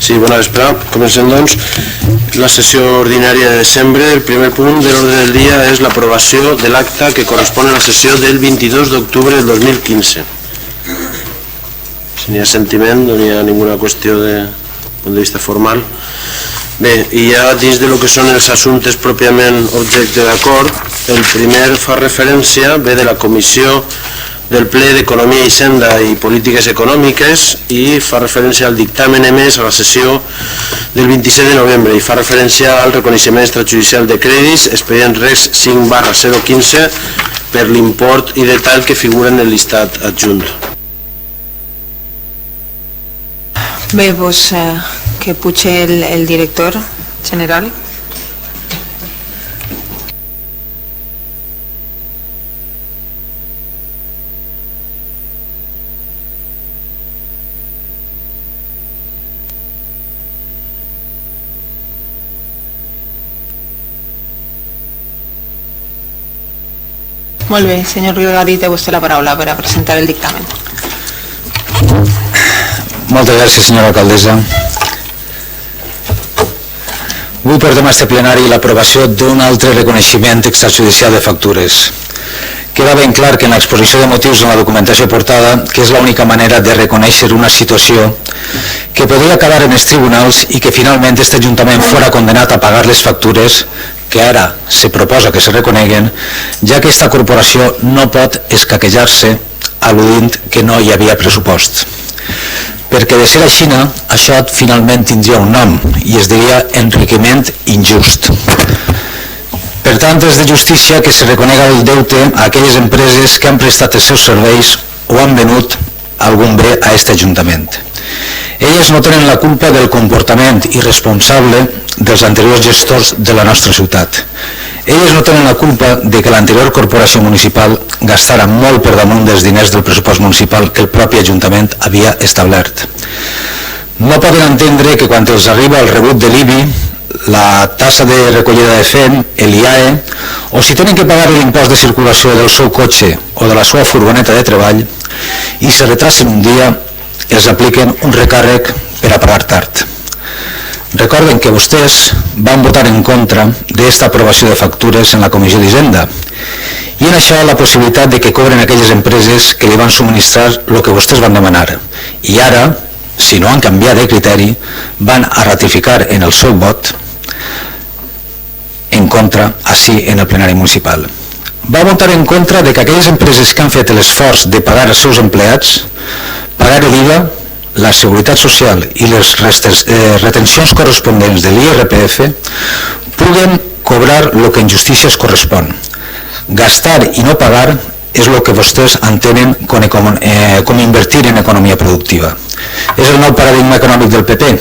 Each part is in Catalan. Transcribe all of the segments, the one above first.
Sí, bona vesprada. Comencem, doncs, la sessió ordinària de desembre. El primer punt de l'ordre del dia és l'aprovació de l'acta que correspon a la sessió del 22 d'octubre del 2015. Si n'hi ha sentiment, no hi ha ninguna qüestió de punt de vista formal. Bé, i ja dins de lo que són els assumptes pròpiament objecte d'acord, el primer fa referència, ve de la Comissió del ple d'Economia i Hisenda i Polítiques Econòmiques i fa referència al dictamen emès a la sessió del 27 de novembre i fa referència al reconeixement extrajudicial de crèdits, expedient Res 5/015 per l'import i detall que figuren en el llistat adjunt. Bé, doncs que pugi el director general. Molt bé, senyor Riudelgadí, té vostè la paraula per a presentar el dictamen. Moltes gràcies, senyora alcaldessa. Avui portem a este plenari l'aprovació d'un altre reconeixement extrajudicial de factures. Queda ben clar que en l'exposició de motius en la documentació portada que és l'única manera de reconèixer una situació que podria acabar en els tribunals i que finalment aquest Ajuntament fora condenat a pagar les factures que ara se proposa que se reconeguen, ja que aquesta corporació no pot escaquejar-se al·ludint que no hi havia pressupost. Perquè de ser així, això finalment tindria un nom i es diria enriquiment injust. Per tant, és de justícia que se reconega el deute a aquelles empreses que han prestat els seus serveis o han venut algun bé a aquest Ajuntament. Elles no tenen la culpa del comportament irresponsable dels anteriors gestors de la nostra ciutat. Elles no tenen la culpa de que l'anterior corporació municipal gastara molt per damunt dels diners del pressupost municipal que el propi Ajuntament havia establert. No poden entendre que quan els arriba el rebut de l'IBI, la tassa de recollida de FEM, l'IAE, o si tenen que pagar l'impost de circulació del seu cotxe o de la seva furgoneta de treball, i se retracen un dia, els apliquen un recàrrec per a pagar tard. Recorden que vostès van votar en contra d'esta aprovació de factures en la Comissió d'Hisenda i en això la possibilitat de que cobren aquelles empreses que li van subministrar el que vostès van demanar. I ara, si no han canviat de criteri, van a ratificar en el seu vot en contra, així en el plenari municipal. Va votar en contra de que aquelles empreses que han fet l'esforç de pagar els seus empleats, pagar l'IVA, la Seguretat Social i les retencions corresponents de l'IRPF puguen cobrar el que en justícia es correspon. Gastar i no pagar és el que vostès entenen com invertir en economia productiva. És el nou paradigma econòmic del PP.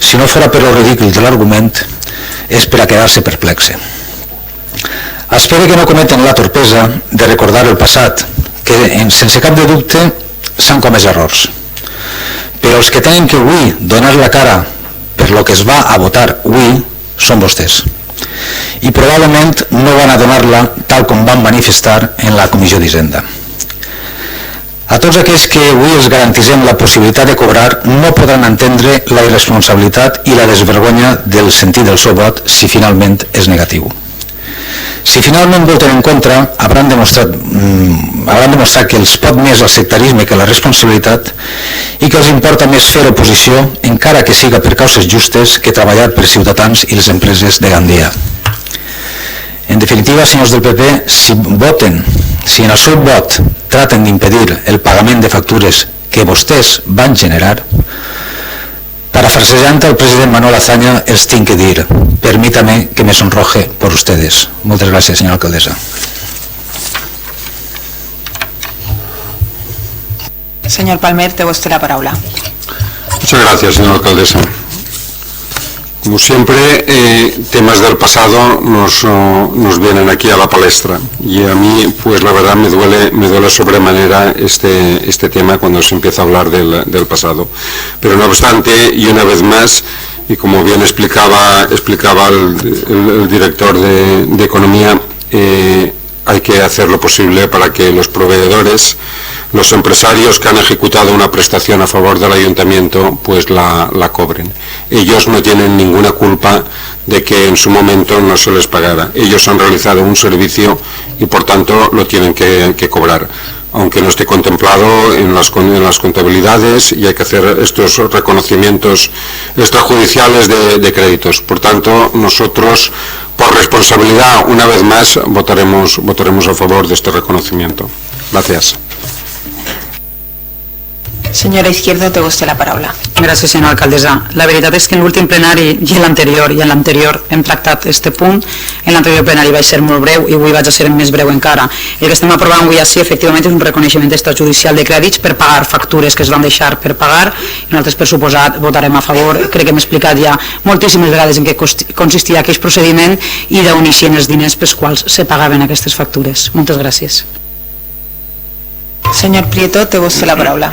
Si no fora per el ridícul de l'argument, és per a quedar-se perplexe. Espero que no cometen la torpesa de recordar el passat, que sense cap de dubte s'han comès errors. Però els que tenen que avui donar la cara per lo que es va a votar avui són vostès. I probablement no van a donar-la tal com van manifestar en la Comissió d'Hisenda. A tots aquells que avui els garantisem la possibilitat de cobrar no podran entendre la irresponsabilitat i la desvergonya del sentit del seu vot si finalment és negatiu. Si finalment voten en contra, hauran demostrat que els pot més el sectarisme que la responsabilitat i que els importa més fer oposició, encara que siga per causes justes, que treballar per ciutadans i les empreses de Gandia. En definitiva, senyors del PP, si en el seu vot traten d'impedir el pagament de factures que vostès van generar, parafrasejant al president Manuel Azaña, els tinc que dir, permítame que me sonroje por ustedes. Muchas gracias, señora alcaldesa. Señor Palmer, té vostè la paraula. Muchas gracias, señora alcaldesa. Como siempre, temas del pasado nos vienen aquí a la palestra y a mí, pues la verdad, me duele sobremanera este tema cuando se empieza a hablar del pasado. Pero no obstante, y una vez más, y como bien explicaba el director de Economía, hay que hacer lo posible para que los proveedores los empresarios que han ejecutado una prestación a favor del ayuntamiento pues la cobren. Ellos no tienen ninguna culpa de que en su momento no se les pagara. Ellos han realizado un servicio y por tanto lo tienen que cobrar, aunque no esté contemplado en las contabilidades, y hay que hacer estos reconocimientos extrajudiciales de créditos. Por tanto, nosotros, por responsabilidad, una vez más, votaremos a favor de este reconocimiento. Gracias. Senyora Izquierdo, té vostè la paraula. Gràcies, senyora alcaldessa. La veritat és que en l'últim plenari i en l'anterior hem tractat este punt. En l'anterior plenari vaig ser molt breu i avui vaig a ser més breu encara. El que estem aprovant avui així, efectivament, és un reconeixement extrajudicial de crèdits per pagar factures que es van deixar per pagar, i nosaltres, per suposat, votarem a favor. Crec que hem explicat ja moltíssimes vegades en què consistia aquell procediment i d'on eixien els diners pels quals se pagaven aquestes factures. Moltes gràcies. Senyor Prieto, té vostè la paraula.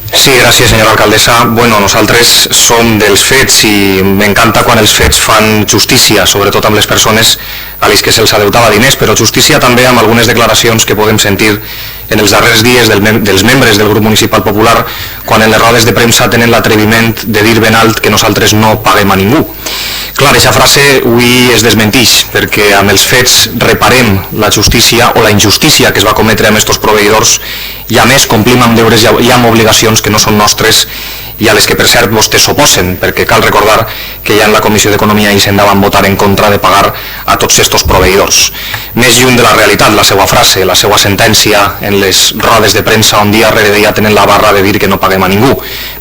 Sí, gràcies, senyora alcaldessa. Bueno, nosaltres som dels fets i m'encanta quan els fets fan justícia, sobretot amb les persones a les que se'ls adeutava diners, però justícia també amb algunes declaracions que podem sentir en els darrers dies dels membres del grup municipal popular, quan en les rodes de premsa tenen l'atreviment de dir ben alt que nosaltres no paguem a ningú. Clar, aquesta frase avui es desmentix, perquè amb els fets reparem la justícia o la injustícia que es va cometre amb aquests proveïdors, i a més complim amb deures i amb obligacions que no són nostres i a les que per cert vostès s'oposen, perquè cal recordar que ja en la Comissió d'Economia i Hisenda van votar en contra de pagar a tots aquests proveïdors. Més lluny de la realitat, la seva frase, la seva sentència en les rodes de premsa on dia rere dia tenen la barra de dir que no paguem a ningú,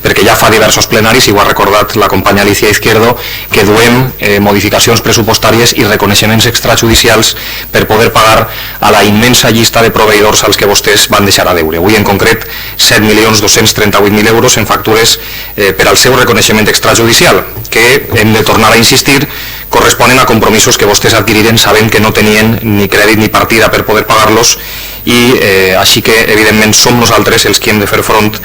perquè ja fa diversos plenaris, i ho ha recordat la companya Alicia Izquierdo, que duem modificacions pressupostàries i reconeixements extrajudicials per poder pagar a la immensa llista de proveïdors als que vostès van deixar a deure. Avui en concret 7.238.000 euros en factures per al seu reconeixement extrajudicial, que, hem de tornar a insistir, corresponen a compromisos que vostès adquiriren sabent que no tenien ni crèdit ni partida per poder pagar-los, i així que evidentment som nosaltres els que hem de fer front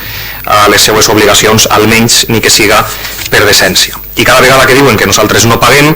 a les seues obligacions, almenys ni que siga per decència. I cada vegada que diuen que nosaltres no paguem,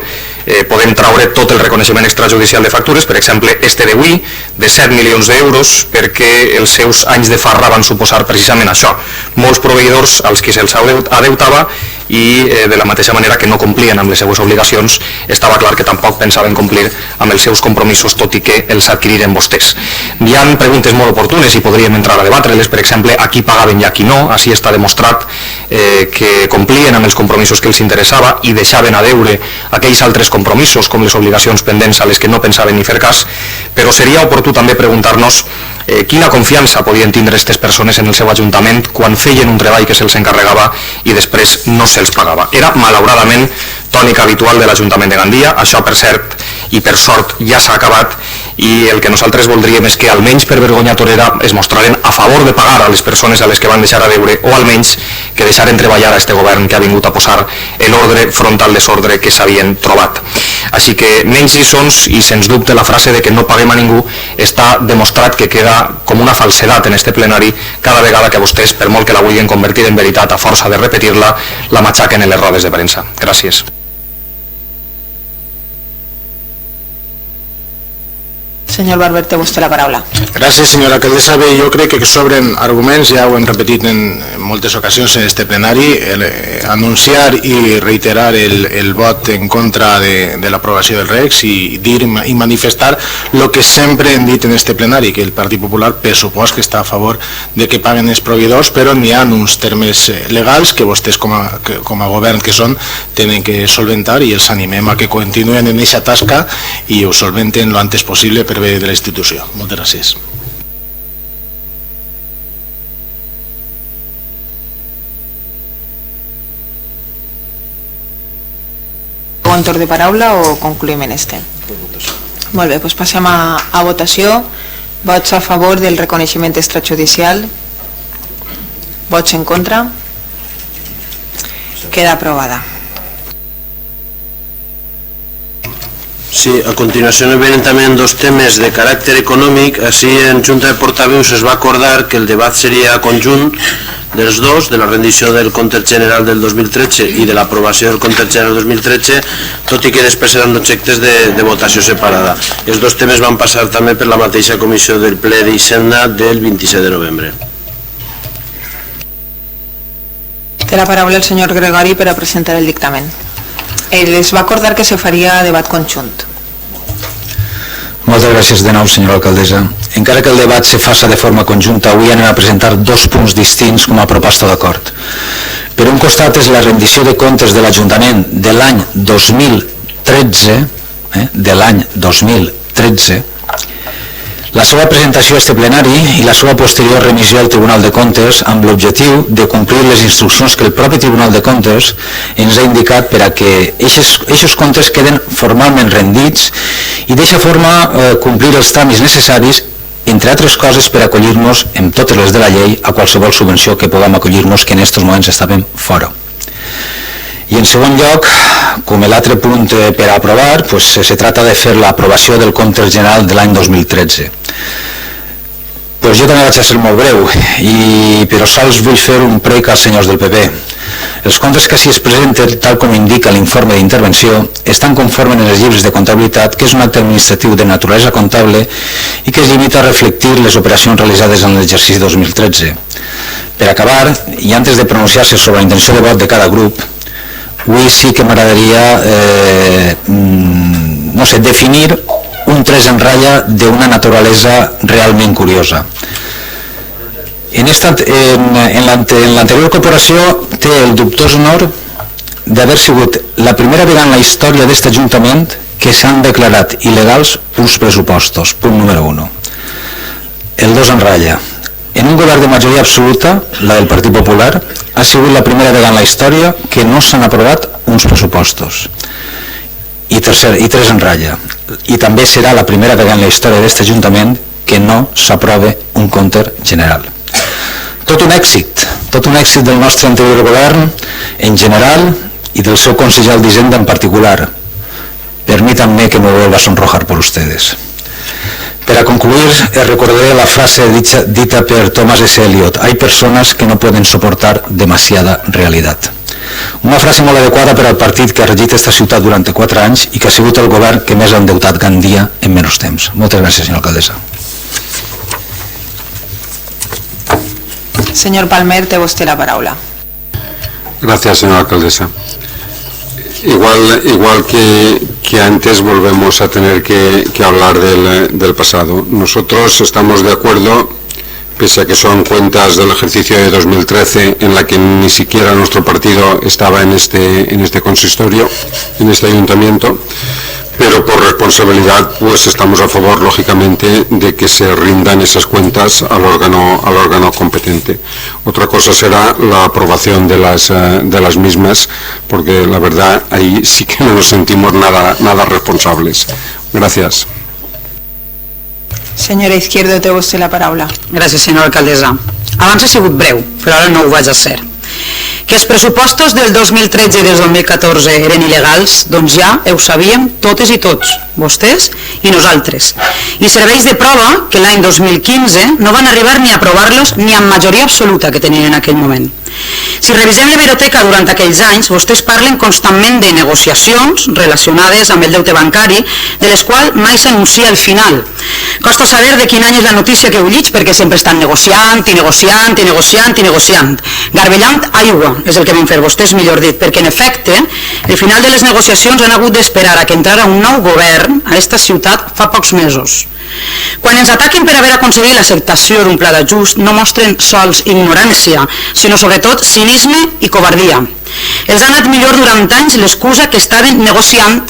podem traure tot el reconeixement extrajudicial de factures, per exemple, este d'avui, de 7 milions d'euros, perquè els seus anys de farra van suposar precisament això. Molts proveïdors als que se'ls adeutava, i de la mateixa manera que no complien amb les seues obligacions, estava clar que tampoc pensaven complir amb els seus compromisos, tot i que els adquiriren vostès. Hi ha preguntes molt oportunes i podríem entrar a debatre-les, per exemple, a qui pagaven i a qui no. Així està demostrat que complien amb els compromisos que els interessava i deixaven a deure aquells altres compromisos, com les obligacions pendents a les que no pensaven ni fer cas, però seria oportú també preguntar-nos quina confiança podien tindre aquestes persones en el seu ajuntament quan feien un treball que se'ls encarregava i després no se'ls pagava. Era, malauradament, tònica habitual de l'Ajuntament de Gandia. Això, per cert i per sort, ja s'ha acabat, i el que nosaltres voldríem és que, almenys per vergonya torera, es mostraren a favor de pagar a les persones a les que van deixar a deure, o almenys que deixaren treballar a este govern que ha vingut a posar l'ordre front al desordre que s'havien trobat. Així que menys lliçons, i sens dubte la frase de que no paguem a ningú està demostrat que queda com una falsedat en este plenari cada vegada que vostès, per molt que la vulguin convertir en veritat a força de repetir-la, la matxaquen en les rodes de premsa. Gràcies. Senyor Barber, té vostè la paraula. Gràcies, senyora alcaldessa. Bé, jo crec que sobren arguments, ja ho hem repetit en moltes ocasions en este plenari, anunciar i reiterar el vot en contra de l'aprovació del REX i dir i manifestar el que sempre hem dit en este plenari, que el Partit Popular pressuposa que està a favor de que paguen els proveïdors, però n'hi ha uns termes legals que vostès com a govern que són tenen que solventar, i els animem a que continuen en aquesta tasca i ho solventen lo antes possible per bé de la institució. Moltes gràcies. Segon torn de paraula o concluïm en este? Molt bé, doncs passem a votació. Vots a favor del reconeixement extrajudicial. Vots en contra. Queda aprovada. Sí, a continuació venen també dos temes de caràcter econòmic. Així en Junta de Portaveus es va acordar que el debat seria conjunt dels dos, de la rendició del compte general del 2013 i de l'aprovació del compte general del 2013, tot i que després seran objectes de votació separada. Els dos temes van passar també per la mateixa comissió del ple d'Hisenda del 27 de novembre. Té la paraula el senyor Gregori per a presentar el dictamen. Es va acordar que se faria debat conjunt. Moltes gràcies de nou, senyora alcaldessa. Encara que el debat se faça de forma conjunta, avui anem a presentar dos punts distints com a proposta d'acord. Per un costat és la rendició de comptes de l'Ajuntament de l'any 2013, la seva presentació a este plenari i la seva posterior remissió al Tribunal de Comptes amb l'objectiu de complir les instruccions que el propi Tribunal de Comptes ens ha indicat per a que aquests comptes queden formalment rendits i d'aquesta forma complir els tràmits necessaris, entre altres coses, per acollir-nos en totes les de la llei a qualsevol subvenció que puguem acollir-nos, que en aquests moments estàvem fora. I en segon lloc, com l'altre punt per a aprovar, se trata de fer l'aprovació del compte general de l'any 2013. Jo també vaig a ser molt breu, però sols vull fer un prec als senyors del PP. Els comptes que així es presenten, tal com indica l'informe d'intervenció, estan conformes en els llibres de comptabilitat, que és un acte administratiu de naturalesa comptable i que es limita a reflectir les operacions realitzades en l'exercici 2013. Per acabar, i antes de pronunciar-se sobre la intenció de vot de cada grup, avui sí que m'agradaria definir un tres en ratlla d'una naturalesa realment curiosa. En l'anterior corporació té el dubtós honor d'haver sigut la primera vegada en la història d'aquest Ajuntament que s'han declarat il·legals uns pressupostos, punt número 1. El 2 en ratlla. En un govern de majoria absoluta, la del Partit Popular, ha sigut la primera vegada en la història que no s'han aprovat uns pressupostos. I 3 en ratlla. I també serà la primera vegada en la història d'aquest Ajuntament que no s'aprova un compte general. Tot un èxit del nostre anterior govern en general y del seu consejero d'Hisenda en particular. Permítanme que me vuelva a sonrojar por ustedes. Para concluir, recordaré la frase dita por Thomas S. Eliot: hay personas que no pueden soportar demasiada realidad. Una frase molt adequada per al partit que ha regit aquesta ciutat durant 4 anys i que ha sigut el govern que més ha endeutat Gandia en menys temps. Moltes gràcies, senyora alcaldessa. Senyor Palmer, té vostè la paraula. Gracias, señora alcaldesa. Igual que antes, volvemos a tener que hablar del pasado. Nosotros estamos de acuerdo, pese a que son cuentas del ejercicio de 2013 en la que ni siquiera nuestro partido estaba en este consistorio, en este ayuntamiento, pero por responsabilidad pues estamos a favor, lógicamente, de que se rindan esas cuentas al órgano competente. Otra cosa será la aprobación de las mismas, porque la verdad ahí sí que no nos sentimos nada responsables. Gracias. Senyora Izquierdo, té vostè la paraula. Gràcies, senyora alcaldessa. Abans ha sigut breu, però ara no ho vaig a ser. Que els pressupostos del 2013 i del 2014 eren il·legals, doncs ja ho sabíem totes i tots, vostès i nosaltres. I serveix de prova que l'any 2015 no van arribar ni a aprovar-los ni amb majoria absoluta que tenien en aquell moment. Si revisem l'hemeroteca durant aquells anys, vostès parlen constantment de negociacions relacionades amb el deute bancari, de les quals mai s'anuncia el final. Costa saber de quin any és la notícia que ho llig, perquè sempre estan negociant i negociant i negociant i negociant. Garbellant aigua és el que van fer vostès, millor dit, perquè en efecte el final de les negociacions han hagut d'esperar a que entrara un nou govern a aquesta ciutat fa pocs mesos. Quan ens ataquen per haver aconseguit l'acceptació d'un pla d'ajust, no mostren sols ignorància, sinó sobretot cinisme i covardia. Els ha anat millor durant anys l'excusa que estaven negociant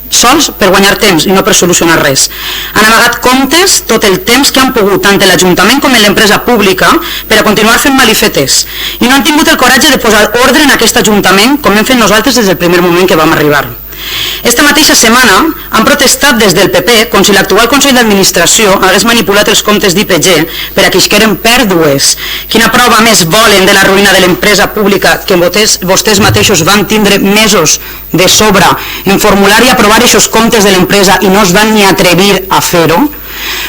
sols per guanyar temps i no per solucionar res. Han amagat comptes tot el temps que han pogut, tant l'Ajuntament com l'empresa pública, per a continuar fent malifetes. I no han tingut el coratge de posar ordre en aquest Ajuntament com hem fet nosaltres des del primer moment que vam arribar. Esta mateixa setmana han protestat des del PP com si l'actual Consell d'Administració hagués manipulat els comptes d'IPG per a que isqueren pèrdues. Quina prova més volen de la ruïna de l'empresa pública que vostès mateixos van tindre mesos de sobre en formular i aprovar aquests comptes de l'empresa i no es van ni atrevir a fer-ho?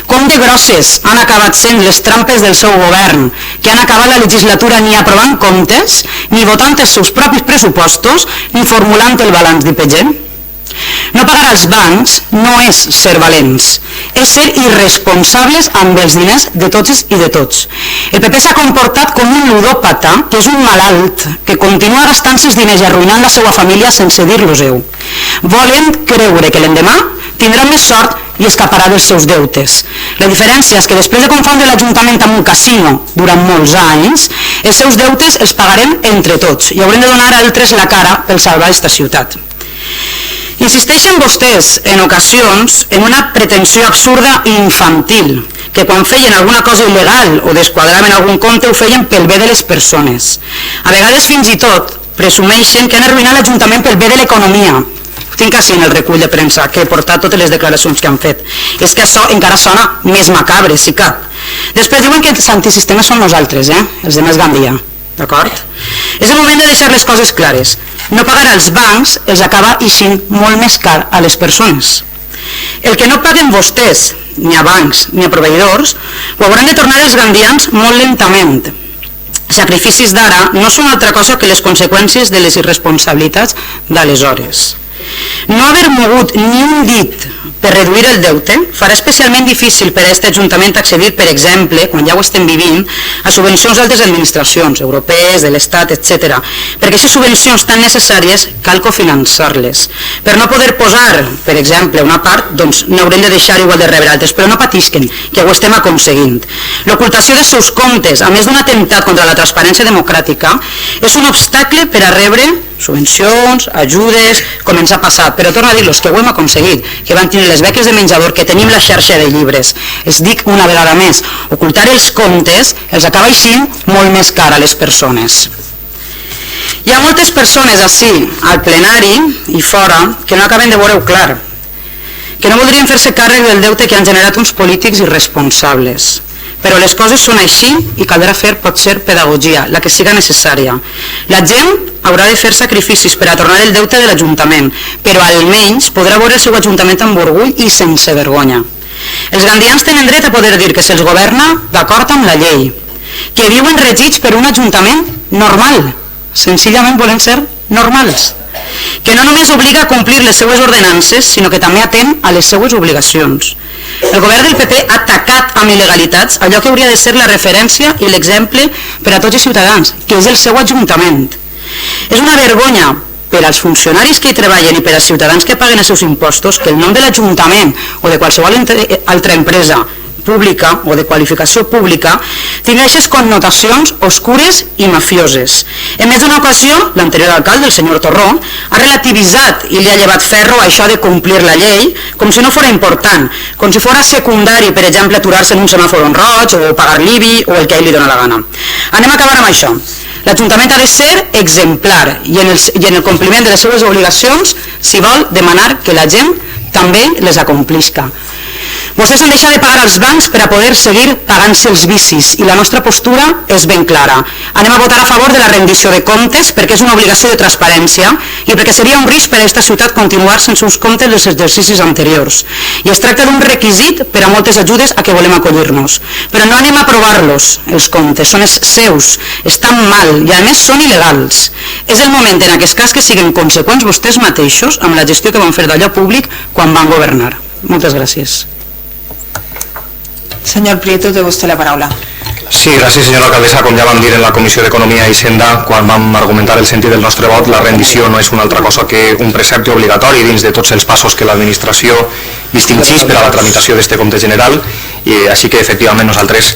Com de grosses han acabat sent les trampes del seu govern, que han acabat la legislatura ni aprovant comptes, ni votant els seus propis pressupostos, ni formulant el balanç d'IPG? No pagar als bancs no és ser valents, és ser irresponsables amb els diners de totes i de tots. El PP s'ha comportat com un ludòpata, que és un malalt, que continua gastant-se els diners i arruïnant la seva família sense dir-los-ho. Volen creure que l'endemà tindrà més sort i escaparà dels seus deutes. La diferència és que després de confondre l'Ajuntament amb un casino durant molts anys, els seus deutes els pagarem entre tots i haurem de donar a altres la cara per salvar aquesta ciutat. Insisteixen vostès en ocasions en una pretensió absurda i infantil, que quan feien alguna cosa il·legal o desquadraven algun compte ho feien pel bé de les persones. A vegades fins i tot presumeixen que han arruïnat l'Ajuntament pel bé de l'economia. Tinc així en el recull de premsa que he portat totes les declaracions que han fet. És que això encara sona més macabre, si cap. Després diuen que els antisistemes són nosaltres, els de Més Gandia. D'acord? És el moment de deixar les coses clares. No pagar als bancs els acaba eixint molt més car a les persones. El que no paguen vostès, ni a bancs ni a proveïdors, ho hauran de tornar els gandians molt lentament. Sacrificis d'ara no són altra cosa que les conseqüències de les irresponsabilitats d'aleshores. No haver mogut ni un dit per reduir el deute farà especialment difícil per a aquest Ajuntament accedir, per exemple, quan ja ho estem vivint, a subvencions d'altres administracions, europees, de l'Estat, etc. Perquè aquestes subvencions tan necessàries cal cofinançar-les. Per no poder posar, per exemple, una part, doncs n'haurem de deixar igual de rebre altres, però no patisquen, que ho estem aconseguint. L'ocultació dels seus comptes, a més d'un atemptat contra la transparència democràtica, és un obstacle per a rebre subvencions, ajudes, començar a passar, però torno a dir-los que ho hem aconseguit, que van tenir les beques de menjador, que tenim la xarxa de llibres. Els dic una vegada més, ocultar els comptes els acaba eixint molt més car a les persones. Hi ha moltes persones ací, al plenari i fora, que no acaben de veure-ho clar, que no voldrien fer-se càrrec del deute que han generat uns polítics irresponsables. Però les coses són així i caldrà fer potser pedagogia, la que siga necessària. La gent haurà de fer sacrificis per a tornar el deute de l'Ajuntament, però almenys podrà veure el seu Ajuntament amb orgull i sense vergonya. Els gandians tenen dret a poder dir que se'ls governa d'acord amb la llei, que viuen regits per un Ajuntament normal, senzillament volen ser normals, que no només obliga a complir les seues ordenances, sinó que també atén a les seues obligacions. El govern del PP ha atacat amb il·legalitats allò que hauria de ser la referència i l'exemple per a tots els ciutadans, que és el seu Ajuntament. És una vergonya per als funcionaris que hi treballen i per als ciutadans que paguen els seus impostos que el nom de l'Ajuntament o de qualsevol altra empresa pública o de qualificació pública tingui aquestes connotacions oscures i mafioses. En més d'una ocasió, l'anterior alcalde, el senyor Torró, ha relativitzat i li ha llevat ferro a això de complir la llei com si no fos important, com si fos secundari, per exemple, aturar-se en un semàfor en roig o pagar l'IBI o el que a ell li dóna la gana. Anem a acabar amb això. L'Ajuntament ha de ser exemplar i en el compliment de les seves obligacions s'hi vol demanar que la gent també les acomplisca. Vostès han deixat de pagar als bancs per a poder seguir pagant-se els vicis i la nostra postura és ben clara. Anem a votar a favor de la rendició de comptes perquè és una obligació de transparència i perquè seria un risc per a aquesta ciutat continuar sense uns comptes dels exercicis anteriors. I es tracta d'un requisit per a moltes ajudes a què volem acollir-nos. Però no anem a aprovar-los, els comptes, són els seus, estan mal i a més són il·legals. És el moment en aquest cas que siguin conseqüents vostès mateixos amb la gestió que van fer d'allò públic quan van governar. Moltes gràcies. Señor Prieto, té vostè la paraula. Sí, gràcies senyora alcaldessa. Com ja vam dir en la Comissió d'Economia i Hisenda, quan vam argumentar el sentit del nostre vot, la rendició no és una altra cosa que un precepte obligatori dins de tots els passos que l'administració distingís per a la tramitació d'aquest compte general, i així que efectivament nosaltres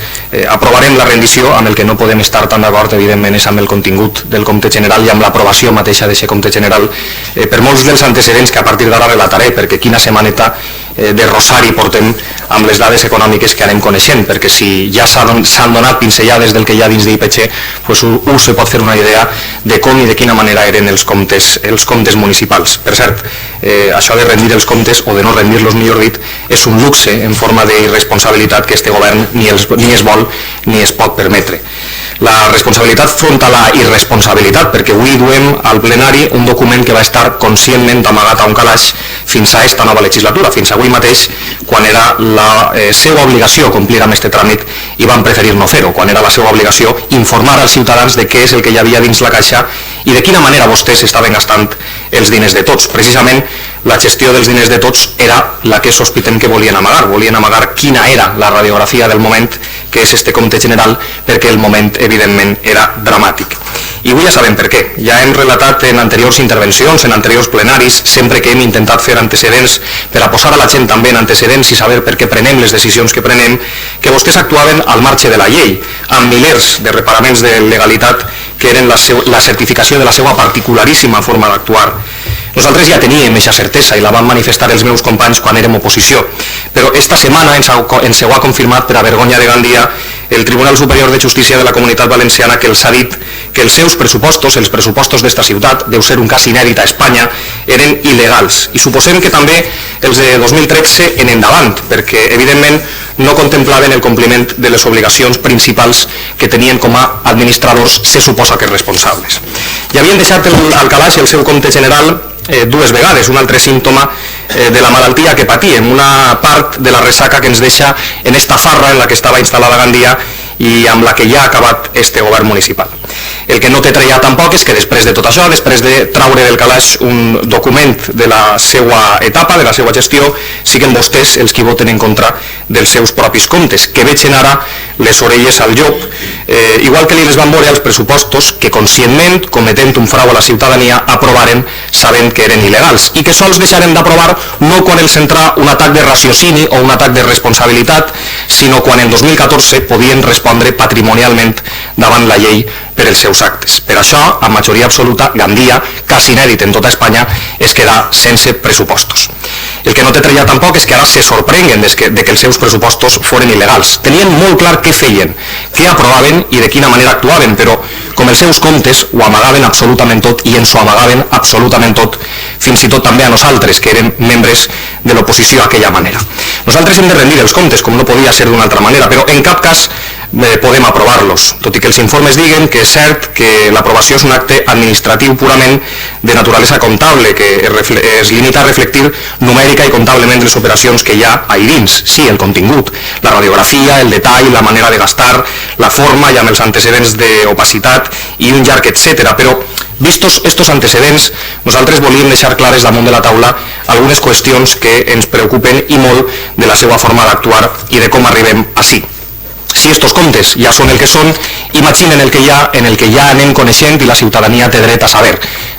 aprovarem la rendició. Amb el que no podem estar tan d'acord, evidentment, és amb el contingut del compte general i amb l'aprovació mateixa d'aquest compte general, per molts dels antecedents que a partir d'ara relataré, perquè quina setmaneta de rosari portem amb les dades econòmiques que anem coneixent, perquè si ja s'han donat pinzellades del que hi ha dins d'IPC, doncs un se pot fer una idea de com i de quina manera eren els comptes municipals. Per cert, això de rendir els comptes, o de no rendir-los, millor dit, és un luxe en forma d'irresponsabilitat que este govern ni es vol ni es pot permetre. La responsabilitat front a la irresponsabilitat, perquè avui duem al plenari un document que va estar conscientment amagat a un calaix fins a esta nova legislatura, fins avui mateix, quan era la seva obligació complir amb aquest tràmit i van preferir no fer-ho, quan era la seva obligació informar als ciutadans de què és el que hi havia dins la caixa Caixa i de quina manera vostès estaven gastant els diners de tots. Precisament la gestió dels diners de tots era la que sospitem que volien amagar quina era la radiografia del moment, que és este compte general, perquè el moment evidentment era dramàtic. I avui ja sabem per què. Ja hem relatat en anteriors intervencions, en anteriors plenaris, sempre que hem intentat fer antecedents per a posar a la gent també en antecedents i saber per què prenem les decisions que prenem, que vostès actuaven al marge de la llei, amb milers de reparaments de legalitat que eren la certificació de la seva particularíssima forma d'actuar. Nosaltres ja teníem aquesta certesa i la van manifestar els meus companys quan érem oposició, però esta setmana ens ho ha confirmat per a vergonya de Gandia el Tribunal Superior de Justícia de la Comunitat Valenciana, que els ha dit que els seus pressupostos, els pressupostos d'esta ciutat, deu ser un cas inèdit a Espanya, eren il·legals. I suposem que també els de 2013 en endavant, perquè evidentment no contemplaven el compliment de les obligacions principals que tenien com a administradors, se suposa que responsables. Ja havien deixat al calaix el seu compte general dues vegades, un altre símptoma de la malaltia que patíem, una part de la ressaca que ens deixa en esta farra en la que estava instal·lada Gandia i amb la que ja ha acabat este govern municipal. El que no té traïat tampoc és que després de tot això, després de traure del calaix un document de la seva etapa, de la seva gestió, siguen vostès els que voten en contra dels seus propis comptes, que veig ara les orelles al llop, igual que li les van veure als pressupostos que conscientment, cometent un frau a la ciutadania, aprovaren sabent que eren il·legals i que sols deixaren d'aprovar no quan els entrà un atac de raciocini o un atac de responsabilitat, sinó quan en 2014 podien respondre patrimonialment davant la llei per els seus actes. Per això, amb majoria absoluta, Gandia, cas inèdit en tota Espanya, es queda sense pressupostos. El que no té traïat tampoc és que ara se sorprenguen de que els seus pressupostos foren il·legals. Tenien molt clar què feien, què aprovaven i de quina manera actuaven, però com els seus comptes ho amagaven absolutament tot i ens ho amagaven absolutament tot, fins i tot també a nosaltres, que érem membres de l'oposició d'aquella manera. Nosaltres hem de rendir els comptes, com no podia ser d'una altra manera, però en cap cas podem aprovar-los, tot i que els informes diguen que és cert que l'aprovació és un acte administratiu purament de naturalesa comptable, que es limita a reflectir numèrica i comptablement les operacions que hi ha ahí dins. Sí, el contingut, la radiografia, el detall, la manera de gastar, la forma i amb els antecedents d'opacitat i un llarg etcètera, però vistos estos antecedents, nosaltres volíem deixar clares damunt de la taula algunes qüestions que ens preocupen i molt de la seva forma d'actuar i de com arribem ací. Si estos comptes ja són el que són, imaginen el que hi ha, en el que ja anem coneixent i la ciutadania té dret a saber.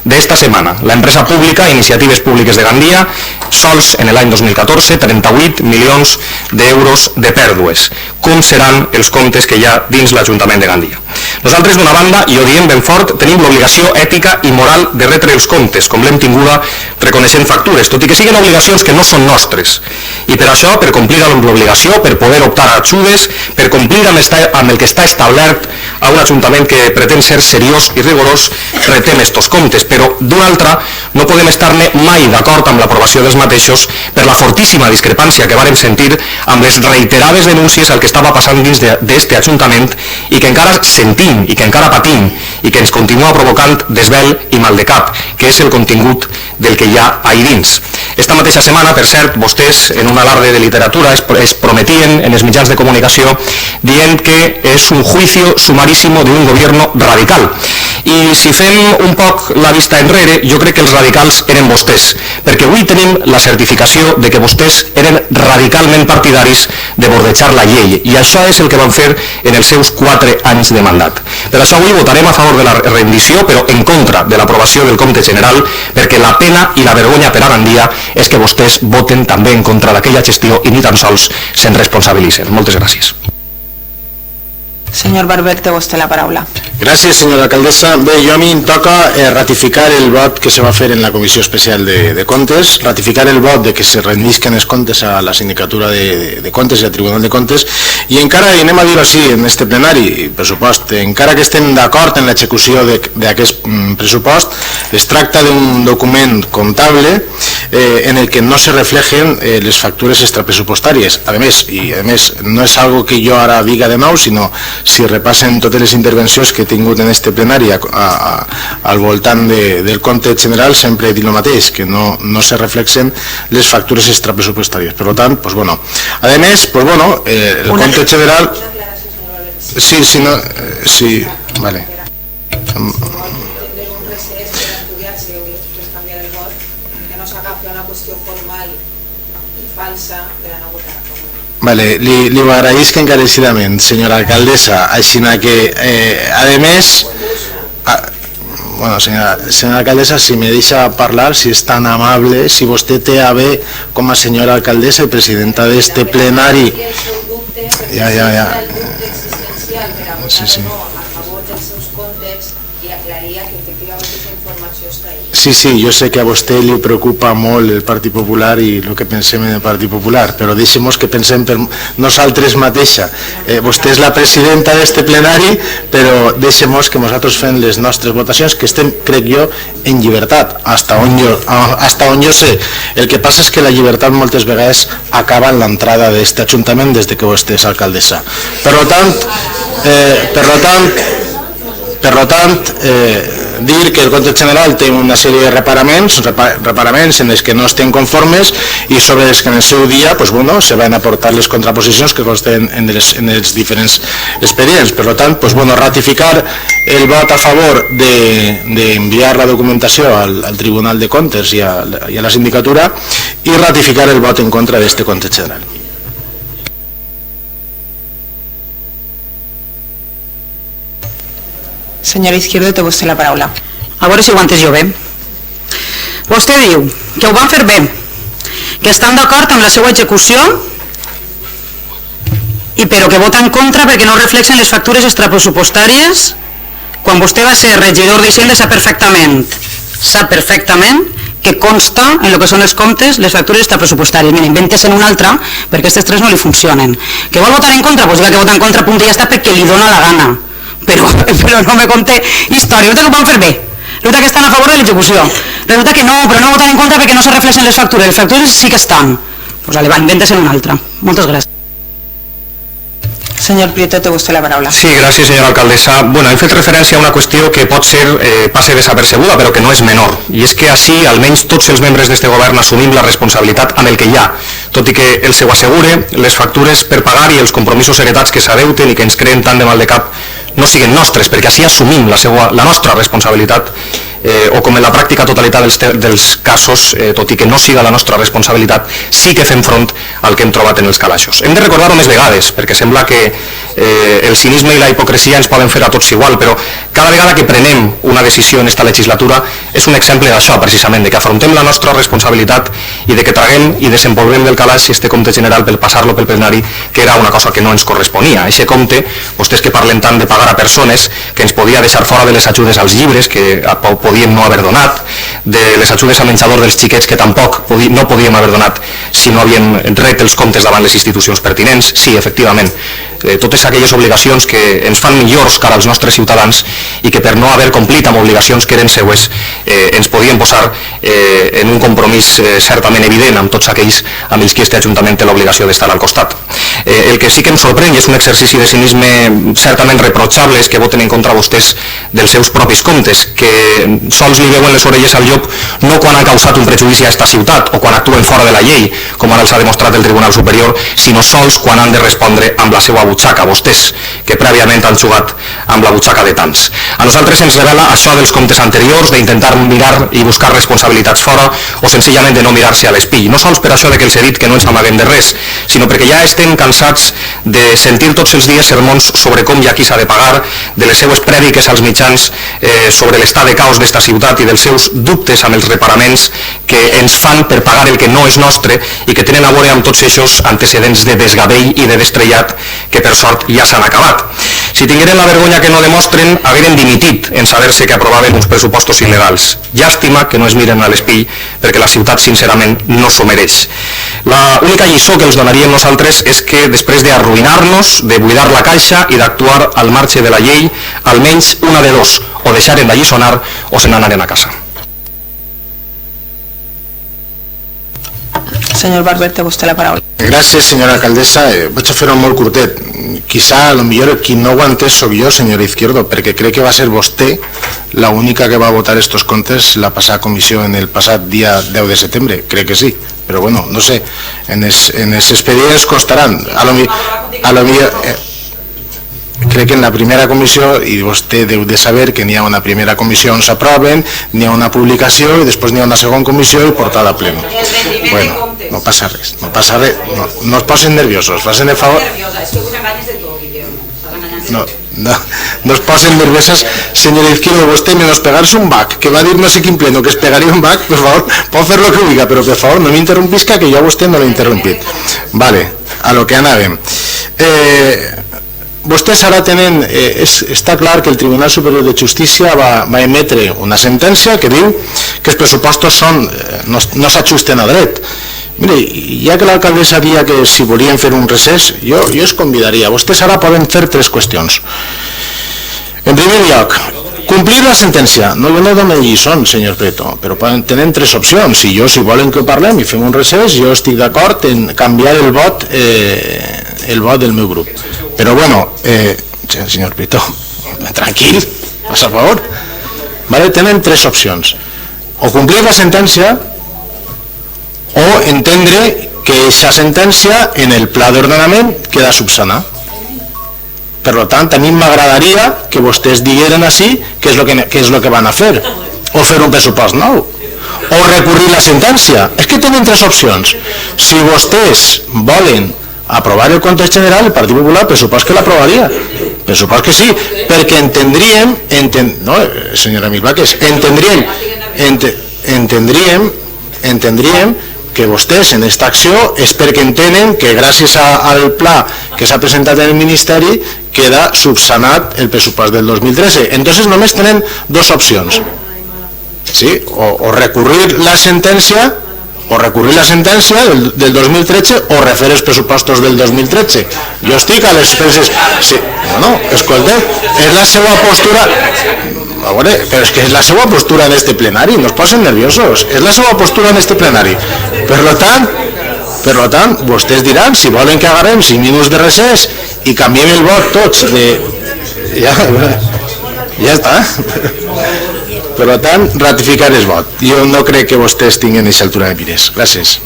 D'esta setmana, la empresa pública Iniciatives Públiques de Gandia, sols en l'any 2014, 38 milions d'euros de pèrdues. Com seran els comptes que hi ha dins l'Ajuntament de Gandia? Nosaltres, d'una banda, i ho diem ben fort, tenim l'obligació ètica i moral de retre els comptes, com l'hem tinguda reconeixent factures, tot i que siguin obligacions que no són nostres. I per això, per complir amb l'obligació, per poder optar a ajudes, per complir amb el que està establert a un ajuntament que pretén ser seriós i rigorós, retem estos comptes, però d'una altra no podem estar-ne mai d'acord amb l'aprovació dels mateixos per la fortíssima discrepància que vàrem sentir amb les reiterades denúncies al que estava passant dins d'este ajuntament i que encara sentim i que encara patim i que ens continua provocant desvel i mal de cap, que és el contingut del que hi ha ahí dins. Esta mateixa setmana, per cert, vostès, en un alarde de literatura, es prometien en els mitjans de comunicació dient que és un juicio sumarísimo de un gobierno radical. I si fem un poc la vista enrere, jo crec que els radicals eren vostès, perquè avui tenim la certificació de que vostès eren radicalment partidaris de bordejar la llei, i això és el que van fer en els seus 4 anys de mandat. Per això avui votarem a favor de la rendició, però en contra de l'aprovació del compte general, perquè la pena i la vergonya per a Gandia és que vostès voten també en contra d'aquella gestió i ni tan sols se'n responsabilitzen. Moltes gràcies. Senyor Barber, té vostè la paraula. Gràcies, senyora alcaldessa. Bé, a mi em toca ratificar el vot que se va fer en la Comissió Especial de Comptes, ratificar el vot de que se rendisquen els comptes a la Sindicatura de Comptes i al Tribunal de Comptes, i encara, i anem a dir-ho així, en este plenari, pressupost, encara que estem d'acord en l'execució d'aquest pressupost, es tracta d'un document comptable en el que no se reflejen les factures extrapressupostàries. A més, no és algo que jo ara diga de nou, sinó si repassen totes les intervencions que he tingut en este plenari al voltant del compte general, sempre he dit el mateix, que no se reflexen les factures extrapressupostàries. Per tant, a més, el compte general... Sí, vale. procés per estudiar-se o després canviar el vot, que no s'agafi una qüestió formal i falsa per a no votar a favor. Vale, li ho agraïsc encarecidament, senyora alcaldessa, així que, a més, bueno, senyora alcaldessa, si me deixa parlar, si és tan amable, si vostè té a bé com a senyora alcaldessa i presidenta d'este plenari... Ja. Sí, sí. Sí, jo sé que a vostè li preocupa molt el Partit Popular i el que pensem en el Partit Popular, però deixem que pensem per nosaltres mateixa. Vostè és la presidenta d'este plenari, però deixem que nosaltres fem les nostres votacions, que estem, crec jo, en llibertat, hasta on jo sé. El que passa és que la llibertat moltes vegades acaba en l'entrada d'este ajuntament des que vostè és alcaldessa. Per tant, dir que el compte general té una sèrie de reparaments en els que no estem conformes i sobre els que en el seu dia se van aportar les contraposicions que consten en els diferents expedients. Per tant, ratificar el vot a favor d'enviar la documentació al Tribunal de Comptes i a la sindicatura i ratificar el vot en contra d'este compte general. Senyora Izquierdo, té vostè la paraula. A veure si ho he entès jo bé. Vostè diu que ho van fer bé, que estan d'acord amb la seva execució, però que vota en contra perquè no reflexen les factures extrapressupostàries. Quan vostè va ser regidor d'Hisenda sap perfectament que consta en el que són els comptes les factures extrapressupostàries. Mira, inventes en una altra perquè aquestes tres no li funcionen. Que vol votar en contra? Doncs diga que vota en contra, punt i ja està, perquè li dona la gana. Però no me conté història. Resulta que ho van fer bé, resulta que estan a favor de l'execució, resulta que no, però no voten en contra perquè no se reflexen les factures sí que estan. Doncs va, inventes en una altra. Moltes gràcies. Senyor Prieto, té vostè la paraula. Sí, gràcies, senyora alcaldessa. Bueno, hem fet referència a una qüestió que pot ser passe desapercebuda, però que no és menor. I és que així, almenys tots els membres d'este govern assumim la responsabilitat amb el que hi ha. Tot i que el seu assegure, les factures per pagar i els compromisos heretats que s'adeuten i que ens creen tant de mal de cap no siguin nostres, perquè així assumim la nostra responsabilitat o com en la pràctica totalitat dels casos, tot i que no siga la nostra responsabilitat, sí que fem front al que hem trobat en els calaixos. Hem de recordar-ho més vegades, perquè sembla que el cinisme i la hipocresia ens poden fer a tots igual, però cada vegada que prenem una decisió en esta legislatura és un exemple d'això, precisament, de que afrontem la nostra responsabilitat i de que traguem i desempolvem del calaix este compte general per passar-lo pel plenari, que era una cosa que no ens corresponia. Eixe compte, vostès que parlen tant de pagar a persones, que ens podia deixar fora de les ajudes als llibres, que podíem no haver donat, de les ajudes al menjador dels xiquets, que tampoc no podíem haver donat si no havíem ret els comptes davant les institucions pertinents. Sí, efectivament, totes aquelles obligacions que ens fan millors cara als nostres ciutadans i que per no haver complit amb obligacions que eren seues ens podien posar en un compromís certament evident amb tots aquells amb els que este Ajuntament té l'obligació d'estar al costat. El que sí que em sorprèn, i és un exercici de cinisme certament reprotxable, és que voten en contra vostès dels seus propis comptes, que sols li veuen les orelles al llop no quan han causat un prejudici a esta ciutat o quan actuen fora de la llei, com ara els ha demostrat el Tribunal Superior, sinó sols quan han de respondre amb la seva butxaca, vostès, que prèviament han jugat amb la butxaca de tants. A nosaltres ens revela això dels comptes anteriors, d'intentar mirar i buscar responsabilitats fora o senzillament de no mirar-se a l'espill. No sols per això que els he dit que no ens amaguem de res, sinó perquè ja estem cansats de sentir tots els dies sermons sobre com i a qui s'ha de pagar, de les seues prèdiques als mitjans sobre l'estat de caos d'esta ciutat i dels seus dubtes amb els reparaments que ens fan per pagar el que no és nostre i que tenen a veure amb tots aquests antecedents de desgavell i de destrellat que per sort ja s'han acabat. Si tingueren la vergonya que no demostren, hagueren dimitit en saber-se que aprovaven uns pressupostos il·legals. Llàstima que no es miren a l'espill perquè la ciutat sincerament no s'ho mereix. L'única lliçó que els donaríem nosaltres és que després d'arruïnar-nos, de buidar la caixa i d'actuar al marge de la llei, almenys una de dos, o deixaren d'alliçonar o se n'anaren a casa. Senyor Barber, té vostè la paraula. Gràcies, senyora alcaldessa. Vaig a fer-ho molt curtet. Quizá, a lo millor, qui no ho ha entès soc jo, senyora Izquierdo, perquè crec que va ser vostè la única que va votar estos comptes la passada comissió en el passat dia 10 de setembre. Crec que sí, però bueno, no sé, en els expedients constaran. A lo millor... crec que en la primera comissió, i vostè deu de saber que n'hi ha una primera comissió on s'aproven, n'hi ha una publicació i després n'hi ha una segona comissió i portada a pleno. Bueno, no passa res, no passa res, no es posen nerviosos, facin el favor. No es posen nerviosas, señora Izquierdo, vostè menos pegarse un bac, que va dir no sé quin pleno que es pegaria un bac, per favor, pot fer lo que diga, però per favor no m'interrompisca, que jo a vostè no l'he interrompit. Vale, a lo que anàvem. Vostès ara tenen, està clar que el Tribunal Superior de Justícia va emetre una sentència que diu que els pressupostos no s'ajusten a dret. Mire, ja que l'alcaldessa dia que si volien fer un recés, jo es convidaria. Vostès ara poden fer 3 qüestions. En primer lloc, complir la sentència. No, jo no dono lliçons, senyor Preto, però tenen 3 opcions. Si volen que parlem i fem un recés, jo estic d'acord en canviar el vot del meu grup. Però bueno, senyor Preto, tranquil, per favor. Tenen 3 opcions. O complir la sentència, o entendre que aquesta sentència en el pla d'ordenament queda subsanada. Per tant, a mi m'agradaria que vostès digueren així què és el que van a fer, o fer un pressupost nou, o recurrir la sentència. És que tenen 3 opcions. Si vostès volen aprovar el compte general, el Partit Popular, pressupost que l'aprovaria. Pressupost que sí, perquè entendríem, no, senyora Milvaques, entendríem que vostès en aquesta acció és perquè entenen que gràcies al pla que s'ha presentat en el Ministeri queda subsanat el pressupost del 2013. Entonces només tenen 2 opcions. Sí, o recurrir la sentència del 2013 o refer els pressupostos del 2013. Jo estic a les expenses. Sí, no, escolteu, és la seva postura. A veure, però és que és la seva postura en este plenari, no es posen nerviosos, és la seva postura en este plenari. Per tant, vostès diran si volen que agarrem 5 minuts de recés i canviem el vot tots de... Ja està. Per tant, ratificar el vot. Jo no crec que vostès tinguin aquesta altura de mires. Gràcies.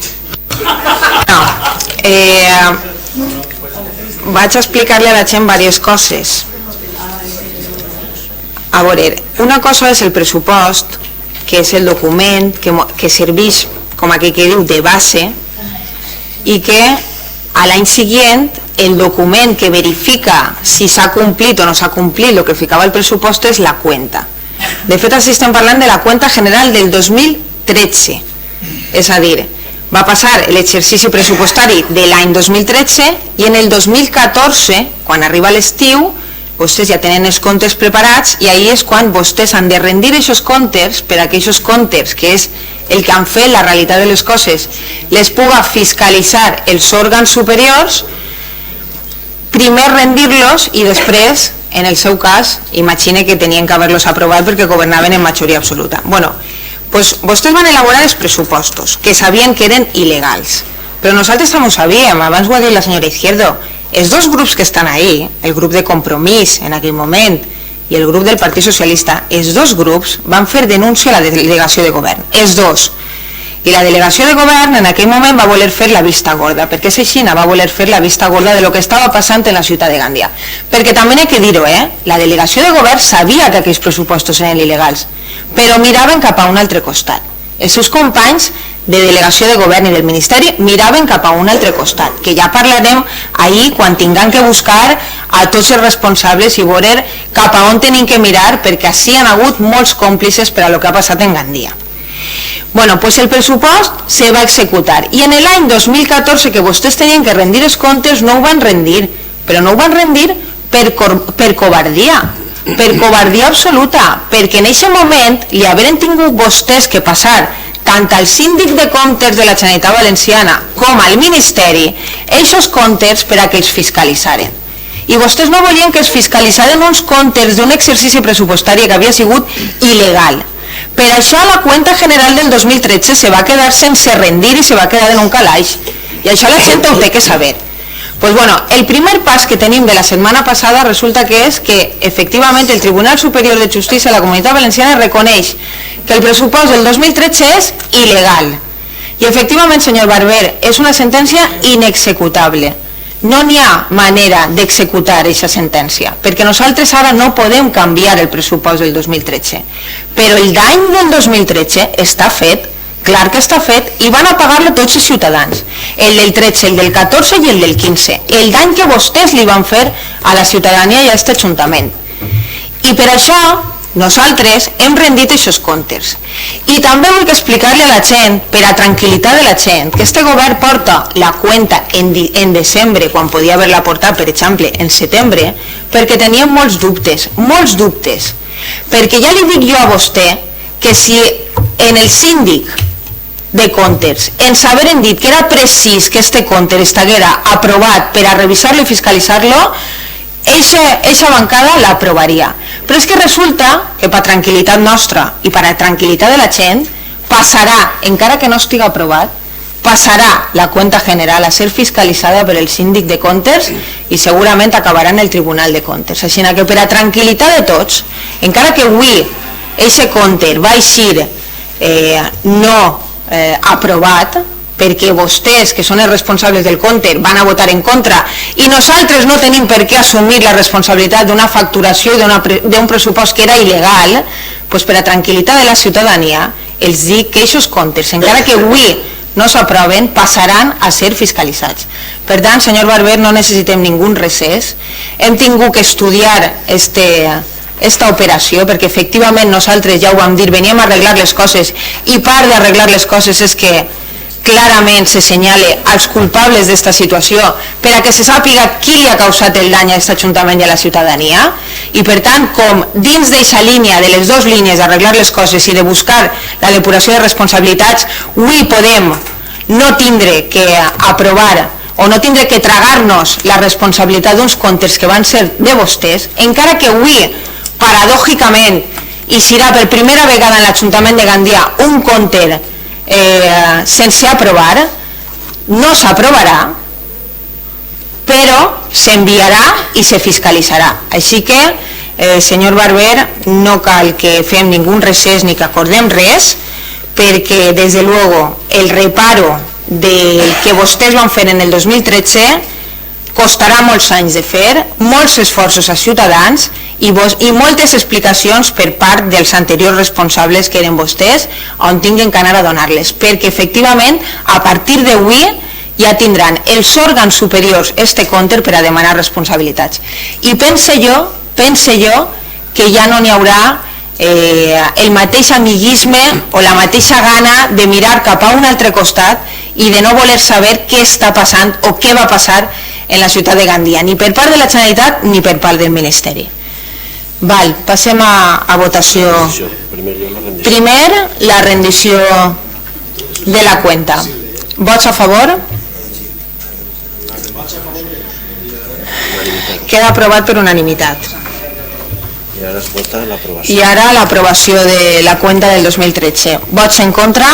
Vaig a explicar-li a la gent diverses coses. A veure, una cosa és el pressupost, que és el document que serveix, com aquí que diu, de base, i que a l'any següent el document que verifica si s'ha complit o no s'ha complit el que ficava el pressupost és la cuenta. De fet, així estem parlant de la cuenta general del 2013. És a dir, va passar l'exercici pressupostari de l'any 2013 i en el 2014, quan arriba l'estiu, vostès ja tenen els comptes preparats i ahir és quan vostès han de rendir aquests comptes per a que aquests comptes, que és el que han fet la realitat de les coses, les puga fiscalitzar els òrgans superiors, primer rendir-los i després, en el seu cas, imagine que tenien que haver-los aprovat perquè governaven en majoria absoluta. Bueno, doncs vostès van elaborar els pressupostos, que sabien que eren il·legals, però nosaltres també ho sabíem, abans ho ha dit la senyora Izquierdo, els 2 grups que estan ahí, el grup de Compromís en aquell moment i el grup del Partit Socialista, els 2 grups van fer denúncia a la delegació de govern, els 2. I la delegació de govern en aquell moment va voler fer la vista gorda, perquè Seixina va voler fer la vista gorda de lo que estava passant en la ciutat de Gàndia. Perquè també hay que dir-ho, la delegació de govern sabia que aquells pressupostos eren il·legals, però miraven cap a un altre costat. Els seus companys de delegació de govern i del Ministeri miraven cap a un altre costat, que ja parlarem ahir quan tinguem que buscar a tots els responsables i veure cap a on tenim que mirar, perquè així han hagut molts còmplices per a lo que ha passat en Gandia. Bueno, pues el pressupost se va executar i en l'any 2014 que vostès tenien que rendir els comptes no ho van rendir, però no ho van rendir per covardia, per covardia absoluta, perquè en aquest moment li haveren tingut vostès que passar tant al síndic de comptes de la Generalitat Valenciana com al Ministeri aquests comptes per a que els fiscalitzaren. I vostès no volien que els fiscalitzaren uns comptes d'un exercici pressupostari que havia sigut il·legal. Per això la cuenta general del 2013 se va quedar sense rendir i se va quedar en un calaix. I això la gent ho té que saber. Pues bueno, el primer pas que tenim de la setmana passada resulta que és que efectivament el Tribunal Superior de Justícia de la Comunitat Valenciana reconeix que el pressupost del 2013 és il·legal. I efectivament, senyor Barber, és una sentència inexecutable. no n'hi ha manera d'executar aquesta sentència, perquè nosaltres ara no podem canviar el pressupost del 2013, però el d'any del 2013 està fet, clar que està fet, i van a pagar-lo tots els ciutadans, el del 13, el del 14 i el del 15, el d'any que vostès li van fer a la ciutadania i a aquest Ajuntament. I per això nosaltres hem rendit aquests comptes. I també vull explicar-li a la gent, per a tranquil·litat de la gent, que este govern porta la cuenta en desembre, quan podia haver-la portat, per exemple, en setembre, perquè teníem molts dubtes. Perquè ja li dic jo a vostè que si en el síndic de comptes ens hagueren dit que era precís que este compte estiguera aprovat per a revisar-lo i fiscalitzar-lo, eixa bancada l'aprovaria. Però és que resulta que per tranquil·litat nostra i per a tranquil·litat de la gent passarà, encara que no estigui aprovat, passarà la cuenta general a ser fiscalitzada per el síndic de comptes i segurament acabarà en el Tribunal de Comptes. Així que per a tranquil·litat de tots, encara que avui aquest compte va eixir no aprovat, perquè vostès, que són els responsables del compte, van a votar en contra i nosaltres no tenim per què assumir la responsabilitat d'una facturació i d'un pressupost que era il·legal, doncs per a tranquil·litat de la ciutadania els dic que aquests comptes, encara que avui no s'aproven, passaran a ser fiscalitzats. Per tant, senyor Barber, no necessitem ningú recés, hem tingut que estudiar esta operació, perquè efectivament nosaltres ja ho vam dir, veníem a arreglar les coses i part d'arreglar les coses és que clarament se senyale als culpables d'esta situació per a que se sàpiga qui li ha causat el dany a aquest Ajuntament i a la ciutadania, i per tant, com dins d'aquesta línia, de les dues línies d'arreglar les coses i de buscar la depuració de responsabilitats, avui podem no tindre que aprovar o no tindre que tragar-nos la responsabilitat d'uns comptes que van ser de vostès, encara que avui, paradògicament, eixirà per primera vegada en l'Ajuntament de Gandia un compte sense aprovar, no s'aprovarà, però s'enviarà i se fiscalitzarà. Així que, senyor Barber, no cal que fem ningú recés ni que acordem res, perquè, des de luego, el reparo del que vostès van fer en el 2013 costarà molts anys de fer, molts esforços als ciutadans i moltes explicacions per part dels anteriors responsables que eren vostès, on tinguin que anar a donar-les, perquè efectivament a partir d'avui ja tindran els òrgans superiors este compte per a demanar responsabilitats. I pense jo que ja no n'hi haurà el mateix amiguisme o la mateixa gana de mirar cap a un altre costat i de no voler saber què està passant o què va passar en la ciutat de Gandia, ni per part de la Generalitat ni per part del Ministeri. Val, passem a votació. Primer, la rendició de la cuenta. Vots a favor? Queda aprovat per unanimitat. I ara es vota l'aprovació. I ara l'aprovació de la cuenta del 2013. Vots en contra?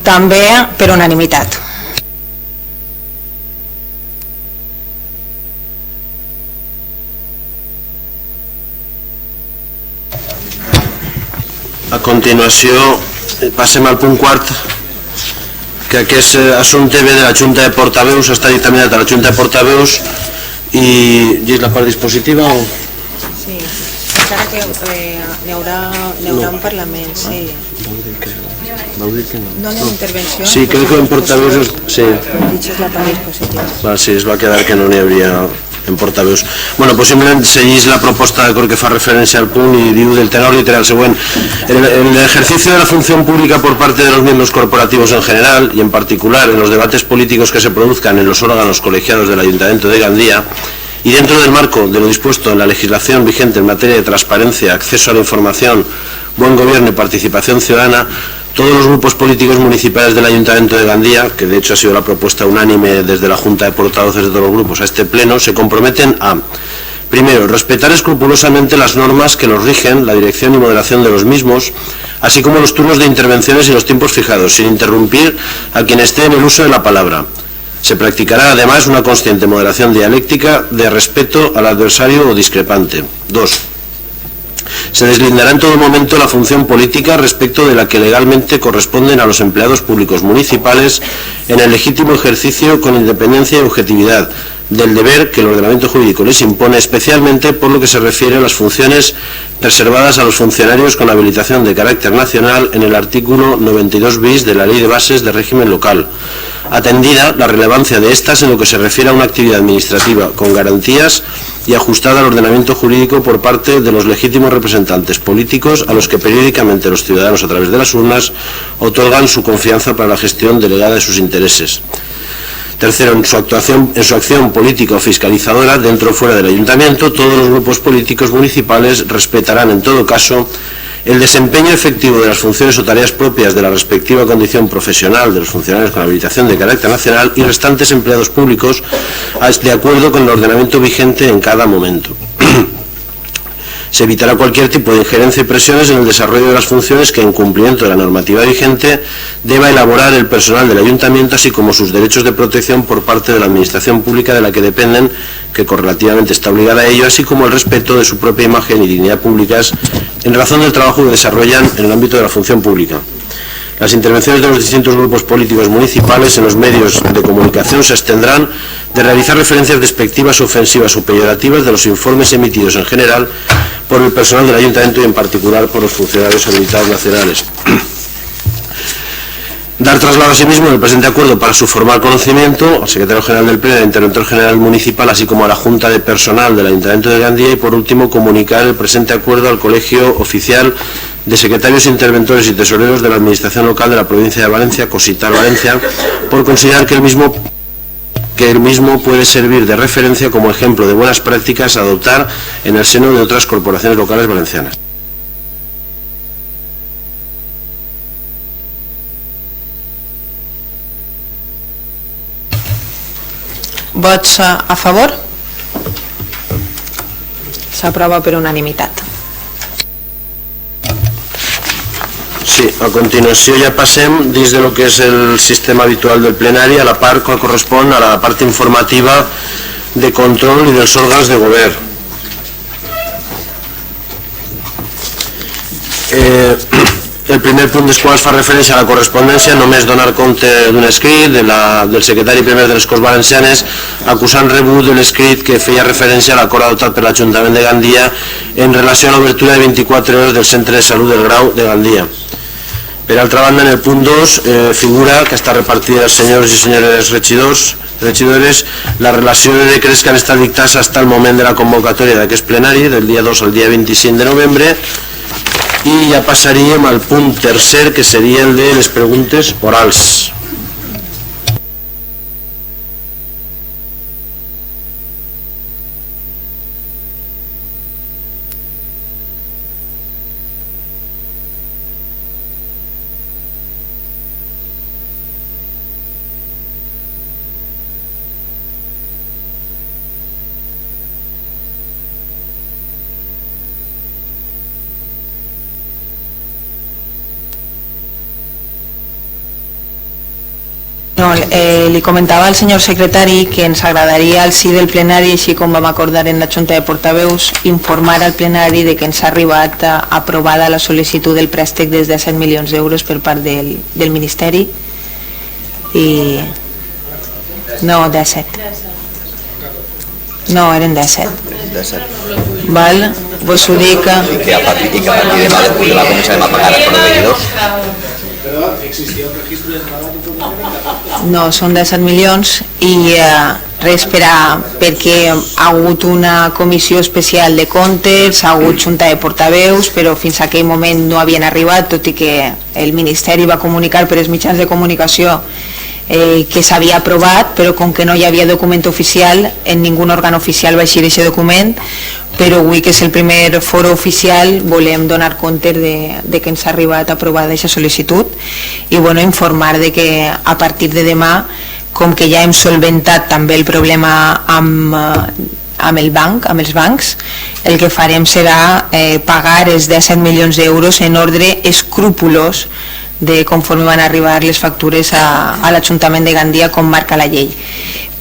També per unanimitat. A continuació, passem al punt quart, que aquest assumpte ve de la Junta de Portaveus, està dictaminat a la Junta de Portaveus i és la part dispositiva o...? Sí, encara que n'hi haurà un Parlament, sí. Vau dir que no? No n'hi ha intervenció? Sí, crec que en portaveus... Sí. Dicho la part dispositiva. Sí, es va quedar que no n'hi hauria en portaveus. Bueno, pues simplement seguís la proposta d'acord que fa referència al punt y diu del tenor literal següent. El ejercicio de la función pública por parte de los miembros corporativos en general y en particular en los debates políticos que se produzcan en los órganos colegiados del Ayuntamiento de Gandía y dentro del marco de lo dispuesto en la legislación vigente en materia de transparencia, acceso a la información, buen gobierno y participación ciudadana, todos los grupos políticos municipales del Ayuntamiento de Gandía, que de hecho ha sido la propuesta unánime desde la Junta de Portavoces de todos los grupos a este pleno, se comprometen a, primero, respetar escrupulosamente las normas que los rigen, la dirección y moderación de los mismos, así como los turnos de intervenciones y los tiempos fijados, sin interrumpir a quien esté en el uso de la palabra. Se practicará además una consciente moderación dialéctica de respeto al adversario o discrepante. 2. Se deslindará en todo momento la función política respecto de la que legalmente corresponden a los empleados públicos municipales en el legítimo ejercicio con independencia y objetividad del deber que el ordenamiento jurídico les impone, especialmente por lo que se refiere a las funciones reservadas a los funcionarios con habilitación de carácter nacional en el artículo 92 bis de la Ley de Bases de Régimen Local, atendida la relevancia de estas en lo que se refiere a una actividad administrativa con garantías y ajustada al ordenamiento jurídico por parte de los legítimos representantes políticos a los que periódicamente los ciudadanos a través de las urnas otorgan su confianza para la gestión delegada de sus intereses. Tercero, en su acción política o fiscalizadora, dentro o fuera del ayuntamiento, todos los grupos políticos municipales respetarán en todo caso el desempeño efectivo de las funciones o tareas propias de la respectiva condición profesional de los funcionarios con habilitación de carácter nacional y restantes empleados públicos de acuerdo con el ordenamiento vigente en cada momento. Se evitará cualquier tipo de injerencia y presiones en el desarrollo de las funciones que, en cumplimiento de la normativa vigente, deba elaborar el personal del ayuntamiento, así como sus derechos de protección por parte de la administración pública de la que dependen, que correlativamente está obligada a ello, así como el respeto de su propia imagen y dignidad públicas en razón del trabajo que desarrollan en el ámbito de la función pública. Las intervenciones de los distintos grupos políticos municipales en los medios de comunicación se abstendrán de realizar referencias despectivas, ofensivas o peyorativas de los informes emitidos en general por el personal del ayuntamiento y en particular por los funcionarios habilitados nacionales. Dar traslado asimismo del presente acuerdo para su formal conocimiento al secretario general del Pleno y al interventor general municipal, así como a la Junta de Personal del Ayuntamiento de Gandía, y por último comunicar el presente acuerdo al Colegio Oficial de Secretarios, Interventores y Tesoreros de la Administración Local de la Provincia de Valencia, Cositar Valencia, por considerar que el mismo puede servir de referencia como ejemplo de buenas prácticas a adoptar en el seno de otras corporaciones locales valencianas. Vots a favor? S'aprova per unanimitat. Sí, a continuació ja passem dins de lo que és el sistema habitual del plenari a la part que correspon a la part informativa de control i dels òrgans de govern. El primer punt dels quals fa referència a la correspondència, només donar compte d'un escrit del secretari primer de les Corts Valencianes acusant rebut de l'escrit que feia referència a l'acord adoptat per l'Ajuntament de Gandia en relació a l'obertura de 24 hores del Centre de Salut del Grau de Gandia. Per altra banda, en el punt 2 figura que està repartida als senyors i senyores regidores la relació de decrets que han estat dictats fins al moment de la convocatòria d'aquest plenari, del dia 2 al dia 25 de novembre, i ja passaríem al punt tercer, que seria el de les preguntes orals. No, li comentava al senyor secretari que ens agradaria al si del plenari, així com vam acordar en la Junta de Portaveus, informar al plenari de que ens ha arribat aprovada la sol·licitud del préstec des de 7 milions d'euros per part del Ministeri. I... no, 17. No, eren 17. Val? Vos ho dic... I que a partir de demà després de la començarem a pagar els proveïdors. No, són 17 milions i res perquè ha hagut una comissió especial de comptes, ha hagut junta de portaveus, però fins a aquell moment no havien arribat, tot i que el Ministeri va comunicar per els mitjans de comunicació que s'havia aprovat, però com que no hi havia document oficial, en ningun òrgan oficial va eixir aquest document, però avui que és el primer foro oficial volem donar compte de que ens ha arribat aprovada aquesta sol·licitud i informar de que a partir de demà, com que ja hem solventat també el problema amb el banc, amb els bancs, el que farem serà pagar els 17 milions d'euros en ordre escrupolós de conforme van arribar les factures a l'Ajuntament de Gandia com marca la llei.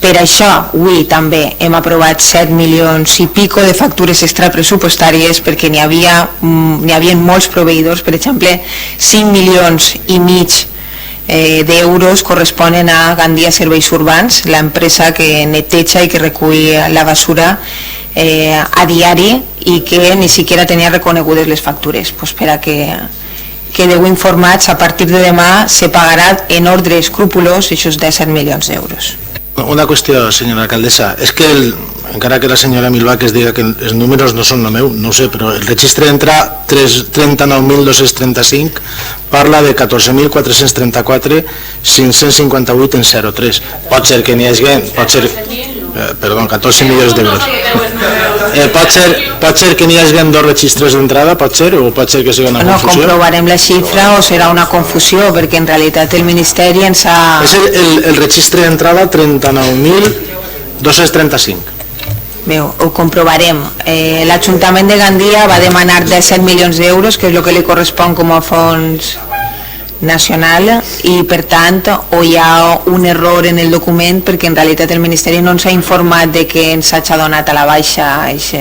Per això, avui també hem aprovat 7 milions i pico de factures extrapressupostàries perquè n'hi havia molts proveïdors, per exemple, 5 milions i mig d'euros corresponen a Gandia Serveis Urbans, l'empresa que neteja i que recull la basura a diari i que ni siquiera tenia reconegudes les factures. Pues per a que quedeu informats, a partir de demà se pagarà en ordre escrupolós aquests 17 milions d'euros. Una qüestió, senyora alcaldessa, és que encara que la senyora Milbach diga que els números no són el meu, no ho sé, però el registre entra 39.235 parla de 14.434 558 en 03. Pot ser que n'hi hagi, perdó, 14 milions d'euros. Pot ser que n'hi hagi dos registres d'entrada, pot ser, o pot ser que sigui una confusió? No, comprovarem la xifra o serà una confusió, perquè en realitat el Ministeri ens ha... És el registre d'entrada 39.235. Bé, ho comprovarem. L'Ajuntament de Gandia va demanar 17 milions d'euros, que és el que li correspon com a fons nacional, i per tant o hi ha un error en el document perquè en realitat el Ministeri no ens ha informat de que ens hagi donat a la baixa això.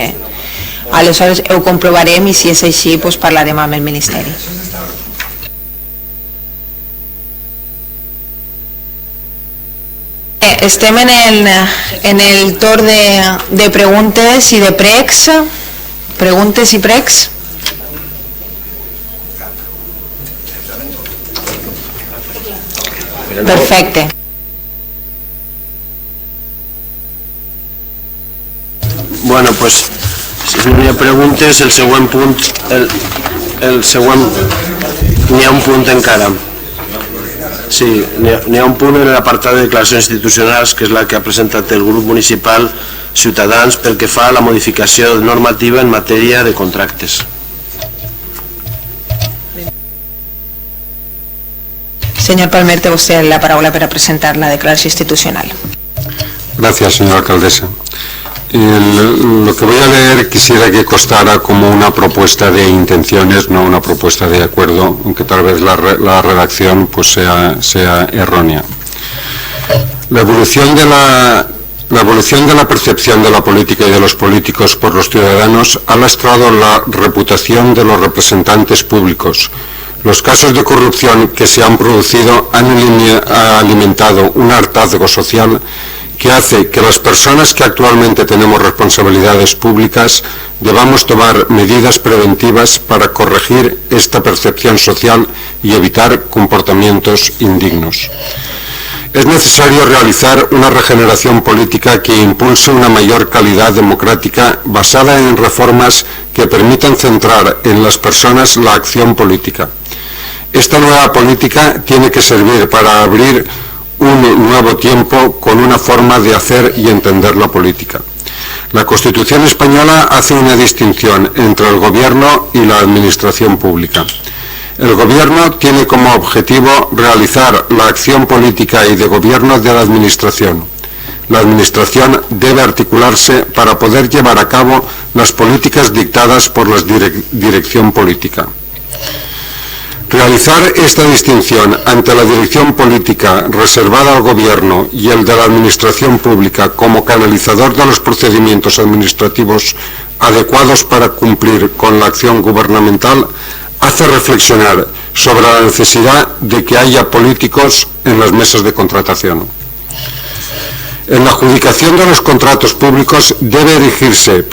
Aleshores ho comprovarem i si és així doncs parlarem amb el Ministeri. Estem en el torn de preguntes i de pregs. Preguntes i pregs. Perfecte. Bueno, pues, si no hi ha preguntes, el següent punt, n'hi ha un punt encara. Sí, n'hi ha un punt en l'apartat de declaracions institucionals, que és la que ha presentat el grup municipal Ciutadans pel que fa a la modificació normativa en matèria de contractes. Señor Palmer, té vostè la paraula per a presentar la declaració institucional. Gracias, señora alcaldesa. Lo que voy a leer quisiera que constara como una propuesta de intenciones, no una propuesta de acuerdo, aunque tal vez la redacción pues sea errónea. La evolución de la percepción de la política y de los políticos por los ciudadanos ha lastrado la reputación de los representantes públicos. Los casos de corrupción que se han producido han alimentado un hartazgo social que hace que las personas que actualmente tenemos responsabilidades públicas debamos tomar medidas preventivas para corregir esta percepción social y evitar comportamientos indignos. Es necesario realizar una regeneración política que impulse una mayor calidad democrática basada en reformas que permitan centrar en las personas la acción política. Esta nueva política tiene que servir para abrir un nuevo tiempo con una forma de hacer y entender la política. La Constitución española hace una distinción entre el gobierno y la administración pública. El gobierno tiene como objetivo realizar la acción política y de gobierno de la administración. La administración debe articularse para poder llevar a cabo las políticas dictadas por la dirección política. Realizar esta distinción ante la dirección política reservada al gobierno y el de la administración pública como canalizador de los procedimientos administrativos adecuados para cumplir con la acción gubernamental hace reflexionar sobre la necesidad de que haya políticos en las mesas de contratación. En la adjudicación de los contratos públicos debe erigirse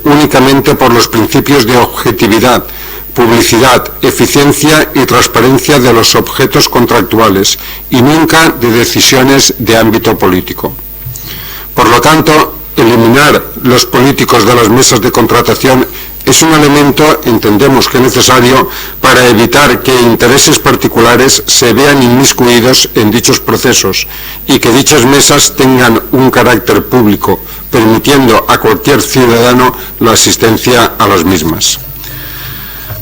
únicamente por los principios de objetividad, publicidad, eficiencia y transparencia de los objetos contractuales y nunca de decisiones de ámbito político. Por lo tanto, eliminar los políticos de las mesas de contratación es un elemento, entendemos que necesario, para evitar que intereses particulares se vean inmiscuidos en dichos procesos y que dichas mesas tengan un carácter público, permitiendo a cualquier ciudadano la asistencia a las mismas.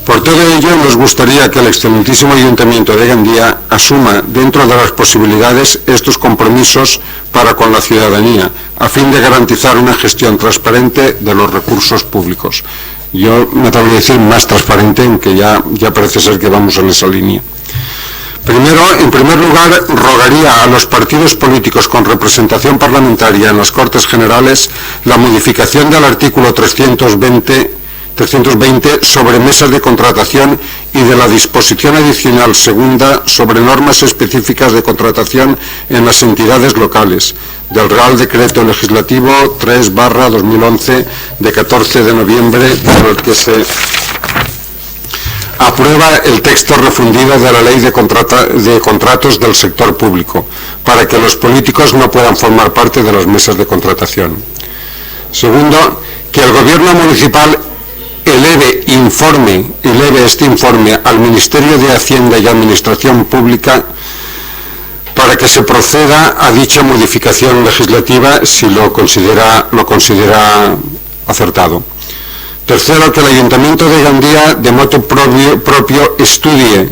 Por todo ello, nos gustaría que el excelentísimo Ayuntamiento de Gandía asuma dentro de las posibilidades estos compromisos para con la ciudadanía, a fin de garantizar una gestión transparente de los recursos públicos. Yo me atrevo a decir más transparente, aunque ya parece ser que vamos en esa línea. En primer lugar, rogaría a los partidos políticos con representación parlamentaria en las Cortes Generales la modificación del artículo 320 sobre mesas de contratación y de la disposición adicional segunda sobre normas específicas de contratación en las entidades locales, del Real Decreto Legislativo 3/2011 de 14 de noviembre, por el que se aprueba el texto refundido de la Ley de Contratos del Sector Público, para que los políticos no puedan formar parte de las mesas de contratación. Segundo, que el Gobierno municipal eleve este informe al Ministerio de Hacienda y Administración Pública para que se proceda a dicha modificación legislativa si lo considera acertado. Tercero, que el Ayuntamiento de Gandía de motu propio estudie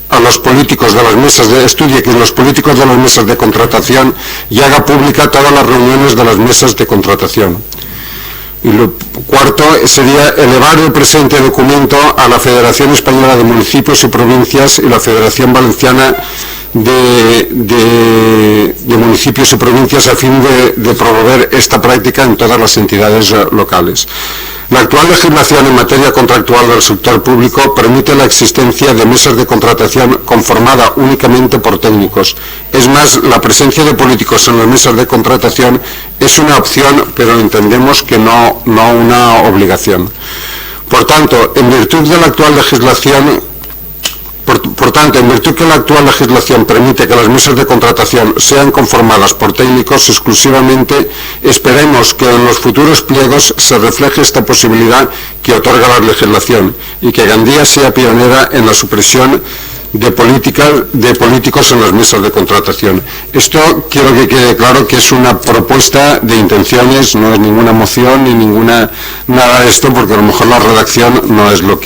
que los políticos de las mesas de contratación y haga pública todas las reuniones de las mesas de contratación. Y lo cuarto sería elevar el presente documento a la Federación Española de Municipios y Provincias y la Federación Valenciana de Municipios y Provincias a fin de promover esta práctica en todas las entidades locales. La actual legislación en materia contractual del sector público permite la existencia de mesas de contratación conformada únicamente por técnicos. Es más, la presencia de políticos en las mesas de contratación es una opción, pero entendemos que no una obligación. Por tanto, en virtud que la actual legislación permite que las mesas de contratación sean conformadas por técnicos exclusivamente, esperemos que en los futuros pliegos se refleje esta posibilidad que otorga la legislación y que Gandía sea pionera en la supresión de políticos en las mesas de contratación. Esto quiero que quede claro que es una propuesta de intenciones, no es ninguna moción ni nada de esto, porque a lo mejor la redacción no es lo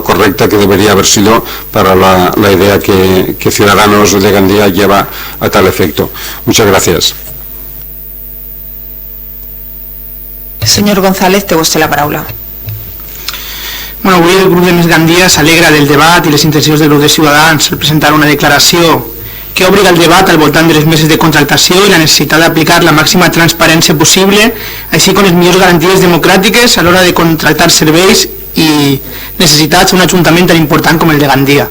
correcta que debería haber sido para la idea que Ciudadanos de Gandía lleva a tal efecto. Muchas gracias. Senyor González, té vostè la paraula. Bueno, avui el grup de Més Gandia s'alegra del debat i les intencions del grup de Ciutadans al presentar una declaració que obliga el debat al voltant de les meses de contractació i la necessitat d'aplicar la màxima transparència possible, així com les millors garanties democràtiques a l'hora de contractar serveis i necessitats d'un ajuntament tan important com el de Gandia.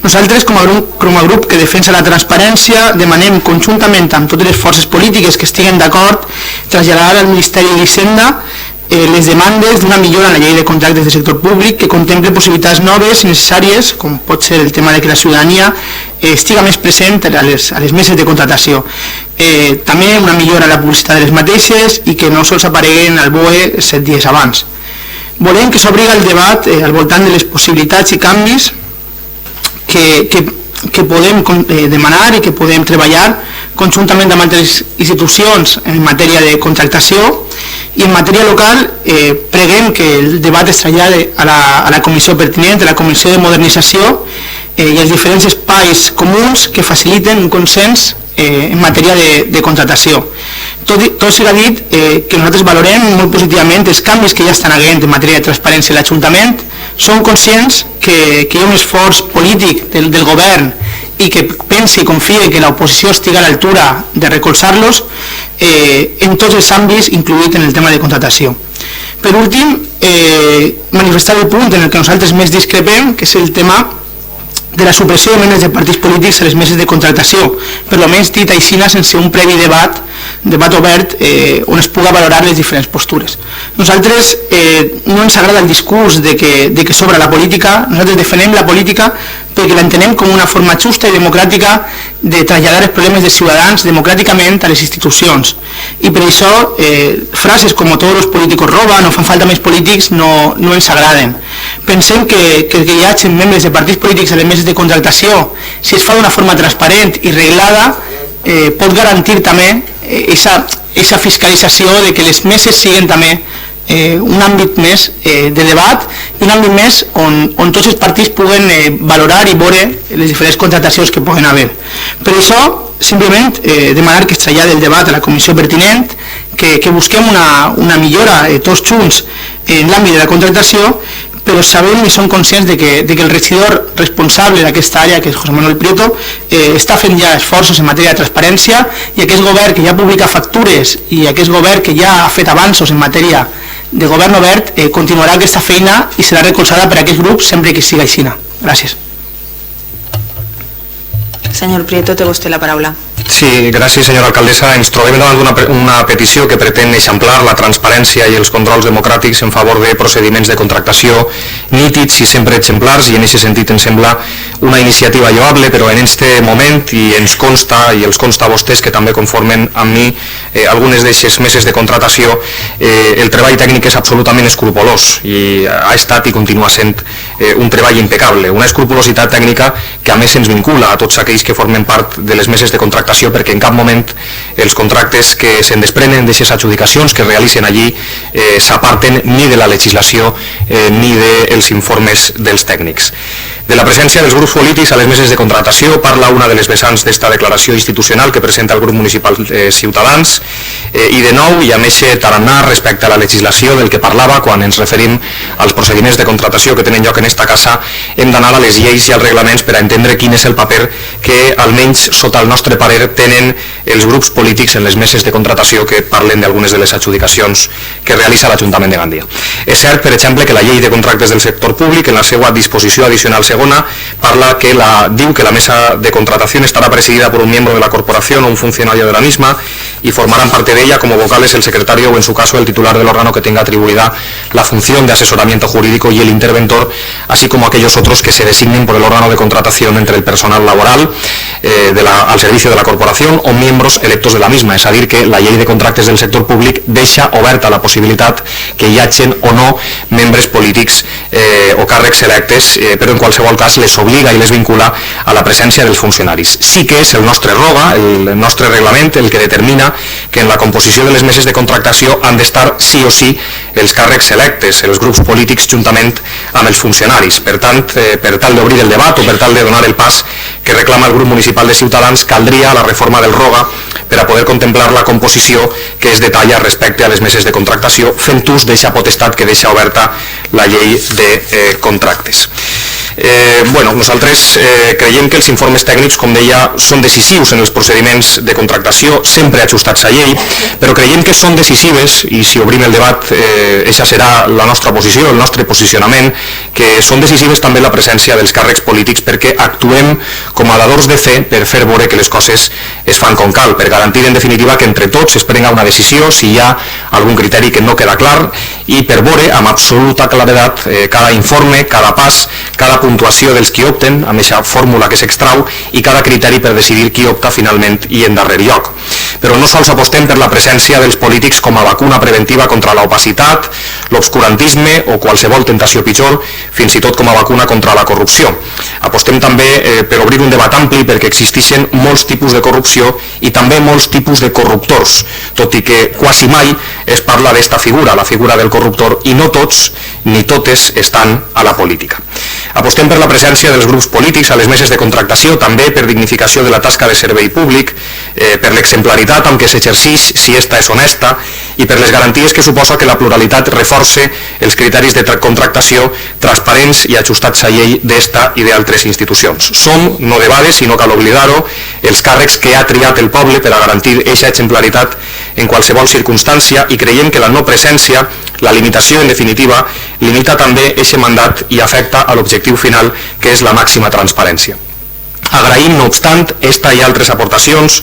Nosaltres, com a grup que defensa la transparència, demanem conjuntament amb totes les forces polítiques que estiguen d'acord traslladar al Ministeri d'Hisenda les demandes d'una millora en la llei de contractes del sector públic que contemple possibilitats noves i necessàries, com pot ser el tema de que la ciutadania estiga més present a les meses de contratació. També una millora en la publicitat de les mateixes i que no sols apareguen al BOE 7 dies abans. Volem que s'obriga el debat al voltant de les possibilitats i canvis que podem demanar i que podem treballar conjuntament amb altres institucions en matèria de contractació, i en matèria local preguem que el debat es trasllade a la comissió pertinent, a la comissió de modernització i els diferents espais comuns que faciliten un consens en matèria de contratació. Tot s'ha dit que nosaltres valorem molt positivament els canvis que ja estan havent en matèria de transparència a l'Ajuntament. Som conscients que hi ha un esforç polític del govern i que pensi i confie que l'oposició estigui a l'altura de recolzar-los en tots els àmbits, incluït en el tema de contratació. Per últim, manifestar el punt en el que nosaltres més discrepem, que és el tema de la supressió de membres de partits polítics a les meses de contratació, per almenys dit així sense un previ debat obert on es pugui valorar les diferents postures. Nosaltres no ens agrada el discurs de que sobre la política, nosaltres defensem la política perquè l'entenem com una forma justa i democràtica de traslladar els problemes dels ciutadans democràticament a les institucions. I per això frases com tots els polítics roben o fan falta més polítics no ens agraden. Pensem que hi hagi membres de partits polítics a les meses de contractació, si es fa d'una forma transparent i reglada, pot garantir també aquesta fiscalització de que les meses siguin també un àmbit més de debat i un àmbit més on tots els partits puguen valorar i veure les diferents contratacions que poden haver. Per això, simplement demanar que es traslladi el debat a la comissió pertinent, que busquem una millora tots junts en l'àmbit de la contractació, però sabem i som conscients de que el regidor responsable d'aquesta àrea, que és José Manuel Prieto, està fent ja esforços en matèria de transparència, i aquest govern que ja publica factures i aquest govern que ja ha fet avanços en matèria de govern obert continuarà aquesta feina i serà recolzada per aquest grup sempre que siga així. Gràcies. Senyor Prieto, té vostè la paraula. Sí, gràcies, senyora alcaldessa. Ens trobem davant d'una petició que pretén eixamplar la transparència i els controls democràtics en favor de procediments de contractació nítids i sempre exemplars, i en aquest sentit em sembla una iniciativa lloable, però en aquest moment, i ens consta, i els consta a vostès que també conformen amb mi algunes d'aquestes meses de contratació, el treball tècnic és absolutament escrupolós i ha estat i continua sent un treball impecable, una escrupolositat tècnica que a més ens vincula a tots aquells que formen part de les meses de contractació, perquè en cap moment els contractes que se'n desprenen d'aquestes adjudicacions que es realitzen allí s'aparten ni de la legislació ni dels informes dels tècnics. De la presència dels grups polítics a les meses de contratació parla una de les vessants d'esta declaració institucional que presenta el grup municipal Ciutadans, i de nou hi ha més tarannà respecte a la legislació del que parlava quan ens referim als procediments de contratació que tenen lloc en esta casa. Hem d'anar a les lleis i als reglaments per a entendre quin és el paper que, almenys sota el nostre parer, tenen els grups polítics en les meses de contratació que parlen d'algunes de les adjudicacions que realitza l'Ajuntament de Gandia. És cert, per exemple, que la llei de contractes del sector públic, en la seva disposició addicional segona, diu que la mesa de contratación estará presidida por un miembro de la corporación o un funcionario de la misma, y formarán parte de ella como vocales el secretario o, en su caso, el titular del órgano que tenga atribuida la función de asesoramiento jurídico y el interventor, así como aquellos otros que se designen por el órgano de contratación entre el personal laboral al servicio de la corporación o miembros electos de la misma. És a dir, que la llei de contractes del sector públic deixa oberta la possibilitat que hi hagin o no membres polítics o càrrecs electes, però en qualsevol cas les obliga i les vincula a la presència dels funcionaris. Sí que és el nostre ROGA, el nostre reglament, el que determina que en la composició de les meses de contractació han d'estar sí o sí els càrrecs electes, els grups polítics, juntament amb els funcionaris. Per tant, per tal d'obrir el debat o per tal de donar el pas que reclama el grup municipal de Ciutadans, caldria la reforma del ROGA per a poder contemplar la composició que es detalla respecte a les meses de contractació, fent ús d'eixa potestat que deixa oberta la llei de contractes. Nosaltres creiem que els informes tècnics, com deia, són decisius en els procediments de contractació, sempre ajustats a llei, però creiem que són decisives, i si obrim el debat, eixa serà la nostra posició, el nostre posicionament, que són decisives també la presència dels càrrecs polítics perquè actuem com a dadors de fe per fer veure que les coses es fan com cal, per garantir en definitiva que entre tots es prenga una decisió si hi ha algun criteri que no queda clar i per veure amb absoluta claredat cada informe, cada pas, cada puntuació dels qui opten, amb aquesta fórmula que s'extrau, i cada criteri per decidir qui opta finalment i en darrer lloc. Però no sols apostem per la presència dels polítics com a vacuna preventiva contra l'opacitat, l'obscurantisme o qualsevol tentació pitjor, fins i tot com a vacuna contra la corrupció. Apostem també per obrir un debat ampli perquè existeixen molts tipus de corrupció i també molts tipus de corruptors, tot i que quasi mai es parla d'esta figura, la figura del corruptor, i no tots ni totes estan a la política. Apostem per la presència dels grups polítics a les meses de contractació, també per dignificació de la tasca de servei públic, per l'exemplaritat amb què s'exercix, si esta és honesta, i per les garanties que suposa que la pluralitat reforce els criteris de contractació transparents i ajustats a llei d'esta i d'altres institucions. Som, no debades, i no cal oblidar-ho, els càrrecs que ha triat el poble per a garantir eixa exemplaritat en qualsevol circumstància, i creiem que la no presència, la limitació en definitiva, limita també eixe mandat i afecta a l'objectiu final, que és la màxima transparència. Agraïm, no obstant, esta i altres aportacions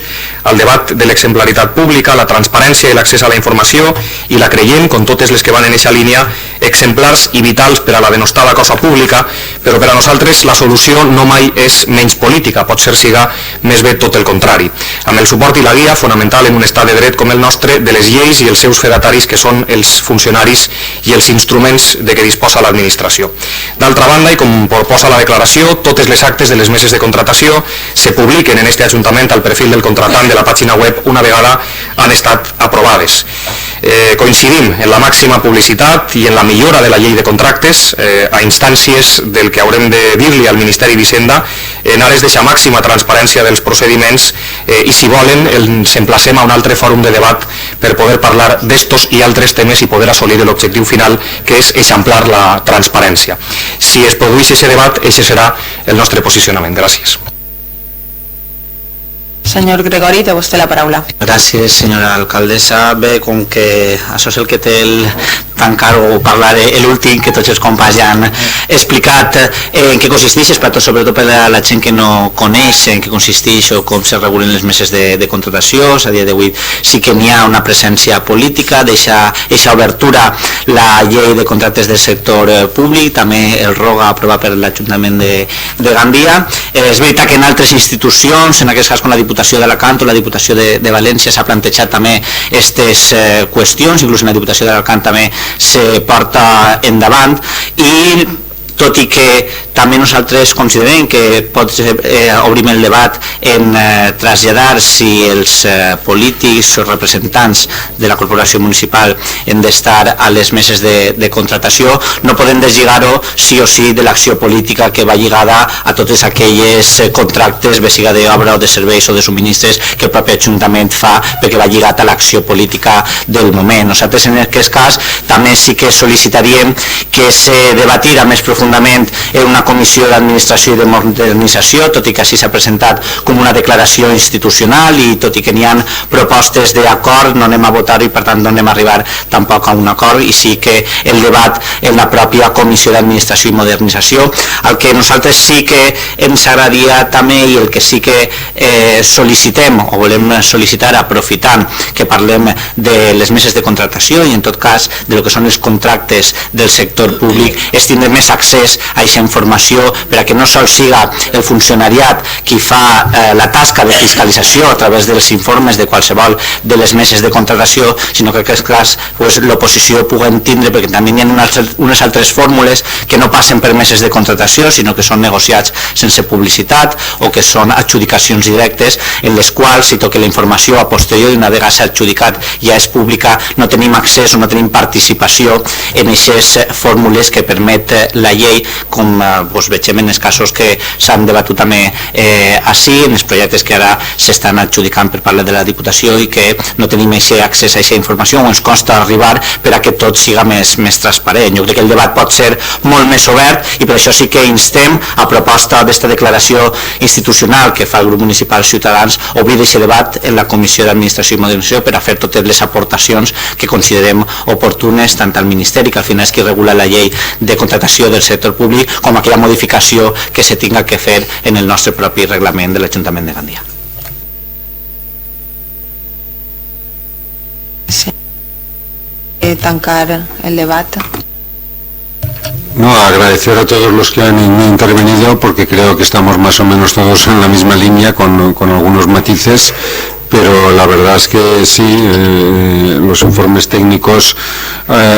al debat de l'exemplaritat pública, la transparència i l'accés a la informació, i la creiem, com totes les que van en eixa línia, exemplars i vitals per a la denostada cosa pública, però per a nosaltres la solució no mai és menys política, pot ser siga més bé tot el contrari. Amb el suport i la guia fonamental en un estat de dret com el nostre, de les lleis i els seus fedataris, que són els funcionaris i els instruments de què disposa l'administració. D'altra banda, i com proposa la declaració, totes les actes de les meses de contratació se publiquen en este Ajuntament al perfil del contratant de la pàgina web una vegada han estat aprovades. dades. Coincidim en la màxima publicitat i en la millora de la llei de contractes a instàncies del que haurem de dir-li al Ministeri d'Hisenda en ares d'aquesta màxima transparència dels procediments i, si volen, ens emplacem a un altre fòrum de debat per poder parlar d'estos i altres temes i poder assolir l'objectiu final, que és eixamplar la transparència. Si es produeix aquest debat, aquest serà el nostre posicionament. Gràcies. Senyor Gregori, té vostè la paraula. Gràcies, senyora alcaldessa. Bé, com que això és el que té el tancar o parlar l'últim, que tots els companys ja han explicat en què consisteix, sobretot per a la gent que no coneix en què consisteix o com se regulen les meses de contratació. A dia d'avui sí que n'hi ha una presència política, deixa aquesta obertura la llei de contractes del sector públic, també el ROGA aprovat per l'Ajuntament de Gandia. És veritat que en altres institucions, en aquest cas com la Diputació d'Alacant o la Diputació de València, s'ha plantejat també aquestes qüestions, inclús en la Diputació d'Alacant també se porta endavant, i tot i que també nosaltres considerem que pot obrim el debat en traslladar si els polítics o representants de la corporació municipal han d'estar a les meses de contratació, no podem deslligar-ho sí o sí de l'acció política que va lligada a totes aquelles contractes, bé siga d'obra o de serveis o de subministres, que el propi Ajuntament fa, perquè va lligat a l'acció política del moment. Nosaltres en aquest cas també sí que sol·licitaríem que se debatira més profundament en una comissió d'administració i de modernització, tot i que així s'ha presentat com una declaració institucional i tot i que n'hi ha propostes d'acord, no anem a votar-ho i per tant no anem a arribar tampoc a un acord, i sí que el debat en la pròpia comissió d'administració i modernització. El que nosaltres sí que ens agradaria també i el que sí que sol·licitem o volem sol·licitar, aprofitant que parlem de les meses de contractació i en tot cas de lo que són els contractes del sector públic, és tindre més accés a aquesta informació per a que no sols siga el funcionariat qui fa la tasca de fiscalització a través dels informes de qualsevol de les meses de contractació, sinó que en aquest cas l'oposició puguem tindre, perquè també hi ha unes altres fórmules que no passen per meses de contractació, sinó que són negociats sense publicitat o que són adjudicacions directes, en les quals, si toca la informació a posteriori, una vegada s'ha adjudicat ja és pública, no tenim accés o no tenim participació en aquestes fórmules que permet la llei, com veiem en els casos que s'han debatut també així, en els projectes que ara s'estan adjudicant per part de la Diputació i que no tenim aquest accés a aquesta informació o ens costa arribar per a que tot siga més transparent. Jo crec que el debat pot ser molt més obert i per això sí que instem, a proposta d'esta declaració institucional que fa el grup municipal Ciutadans, obrir aquest debat en la Comissió d'Administració i Modernització per a fer totes les aportacions que considerem oportunes tant al Ministeri, que al final és qui regula la llei de contractació del sector públic, com aquella modificació que se tinga que fer en el nostre propi reglament de l'Ajuntament de Gandia. Sí. Tancar el debat. No, agradecer a todos los que han intervenido porque creo que estamos más o menos todos en la misma línea con algunos matices, pero la verdad es que sí, los informes técnicos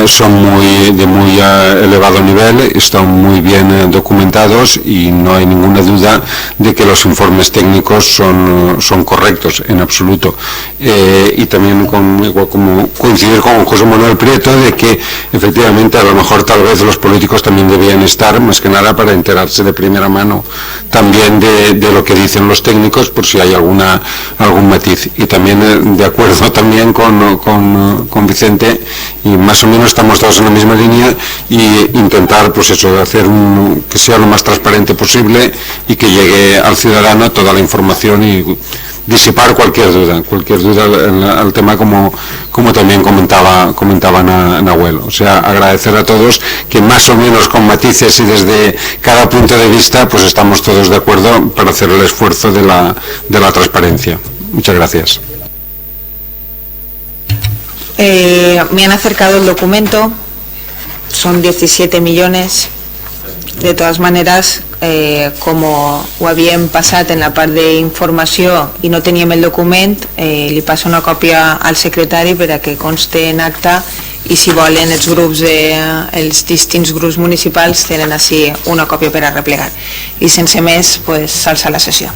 son de muy elevado nivel, están muy bien documentados y no hay ninguna duda de que los informes técnicos son correctos en absoluto. Y también como coincidir con José Manuel Prieto de que efectivamente a lo mejor tal vez los políticos también debían estar más que nada para enterarse de primera mano también de lo que dicen los técnicos por si hay algún matiz. Y también de acuerdo también con Vicente, y más o menos estamos todos en la misma línea, y intentar pues eso, hacer que sea lo más transparente posible y que llegue al ciudadano toda la información y disipar cualquier duda al tema, como también comentaba Nahuel. O sea, agradecer a todos que más o menos con matices y desde cada punto de vista pues estamos todos de acuerdo para hacer el esfuerzo de la transparencia. Muchas gracias. Me han acercado el documento, son 17 millones. De todas maneras, como ho havíem passat en la part d'informació i no teníem el document, li passo una còpia al secretari per a que conste en acta, i si volen els distints grups municipals tenen així una còpia per a replegar. I sense més, s'alça la sessió.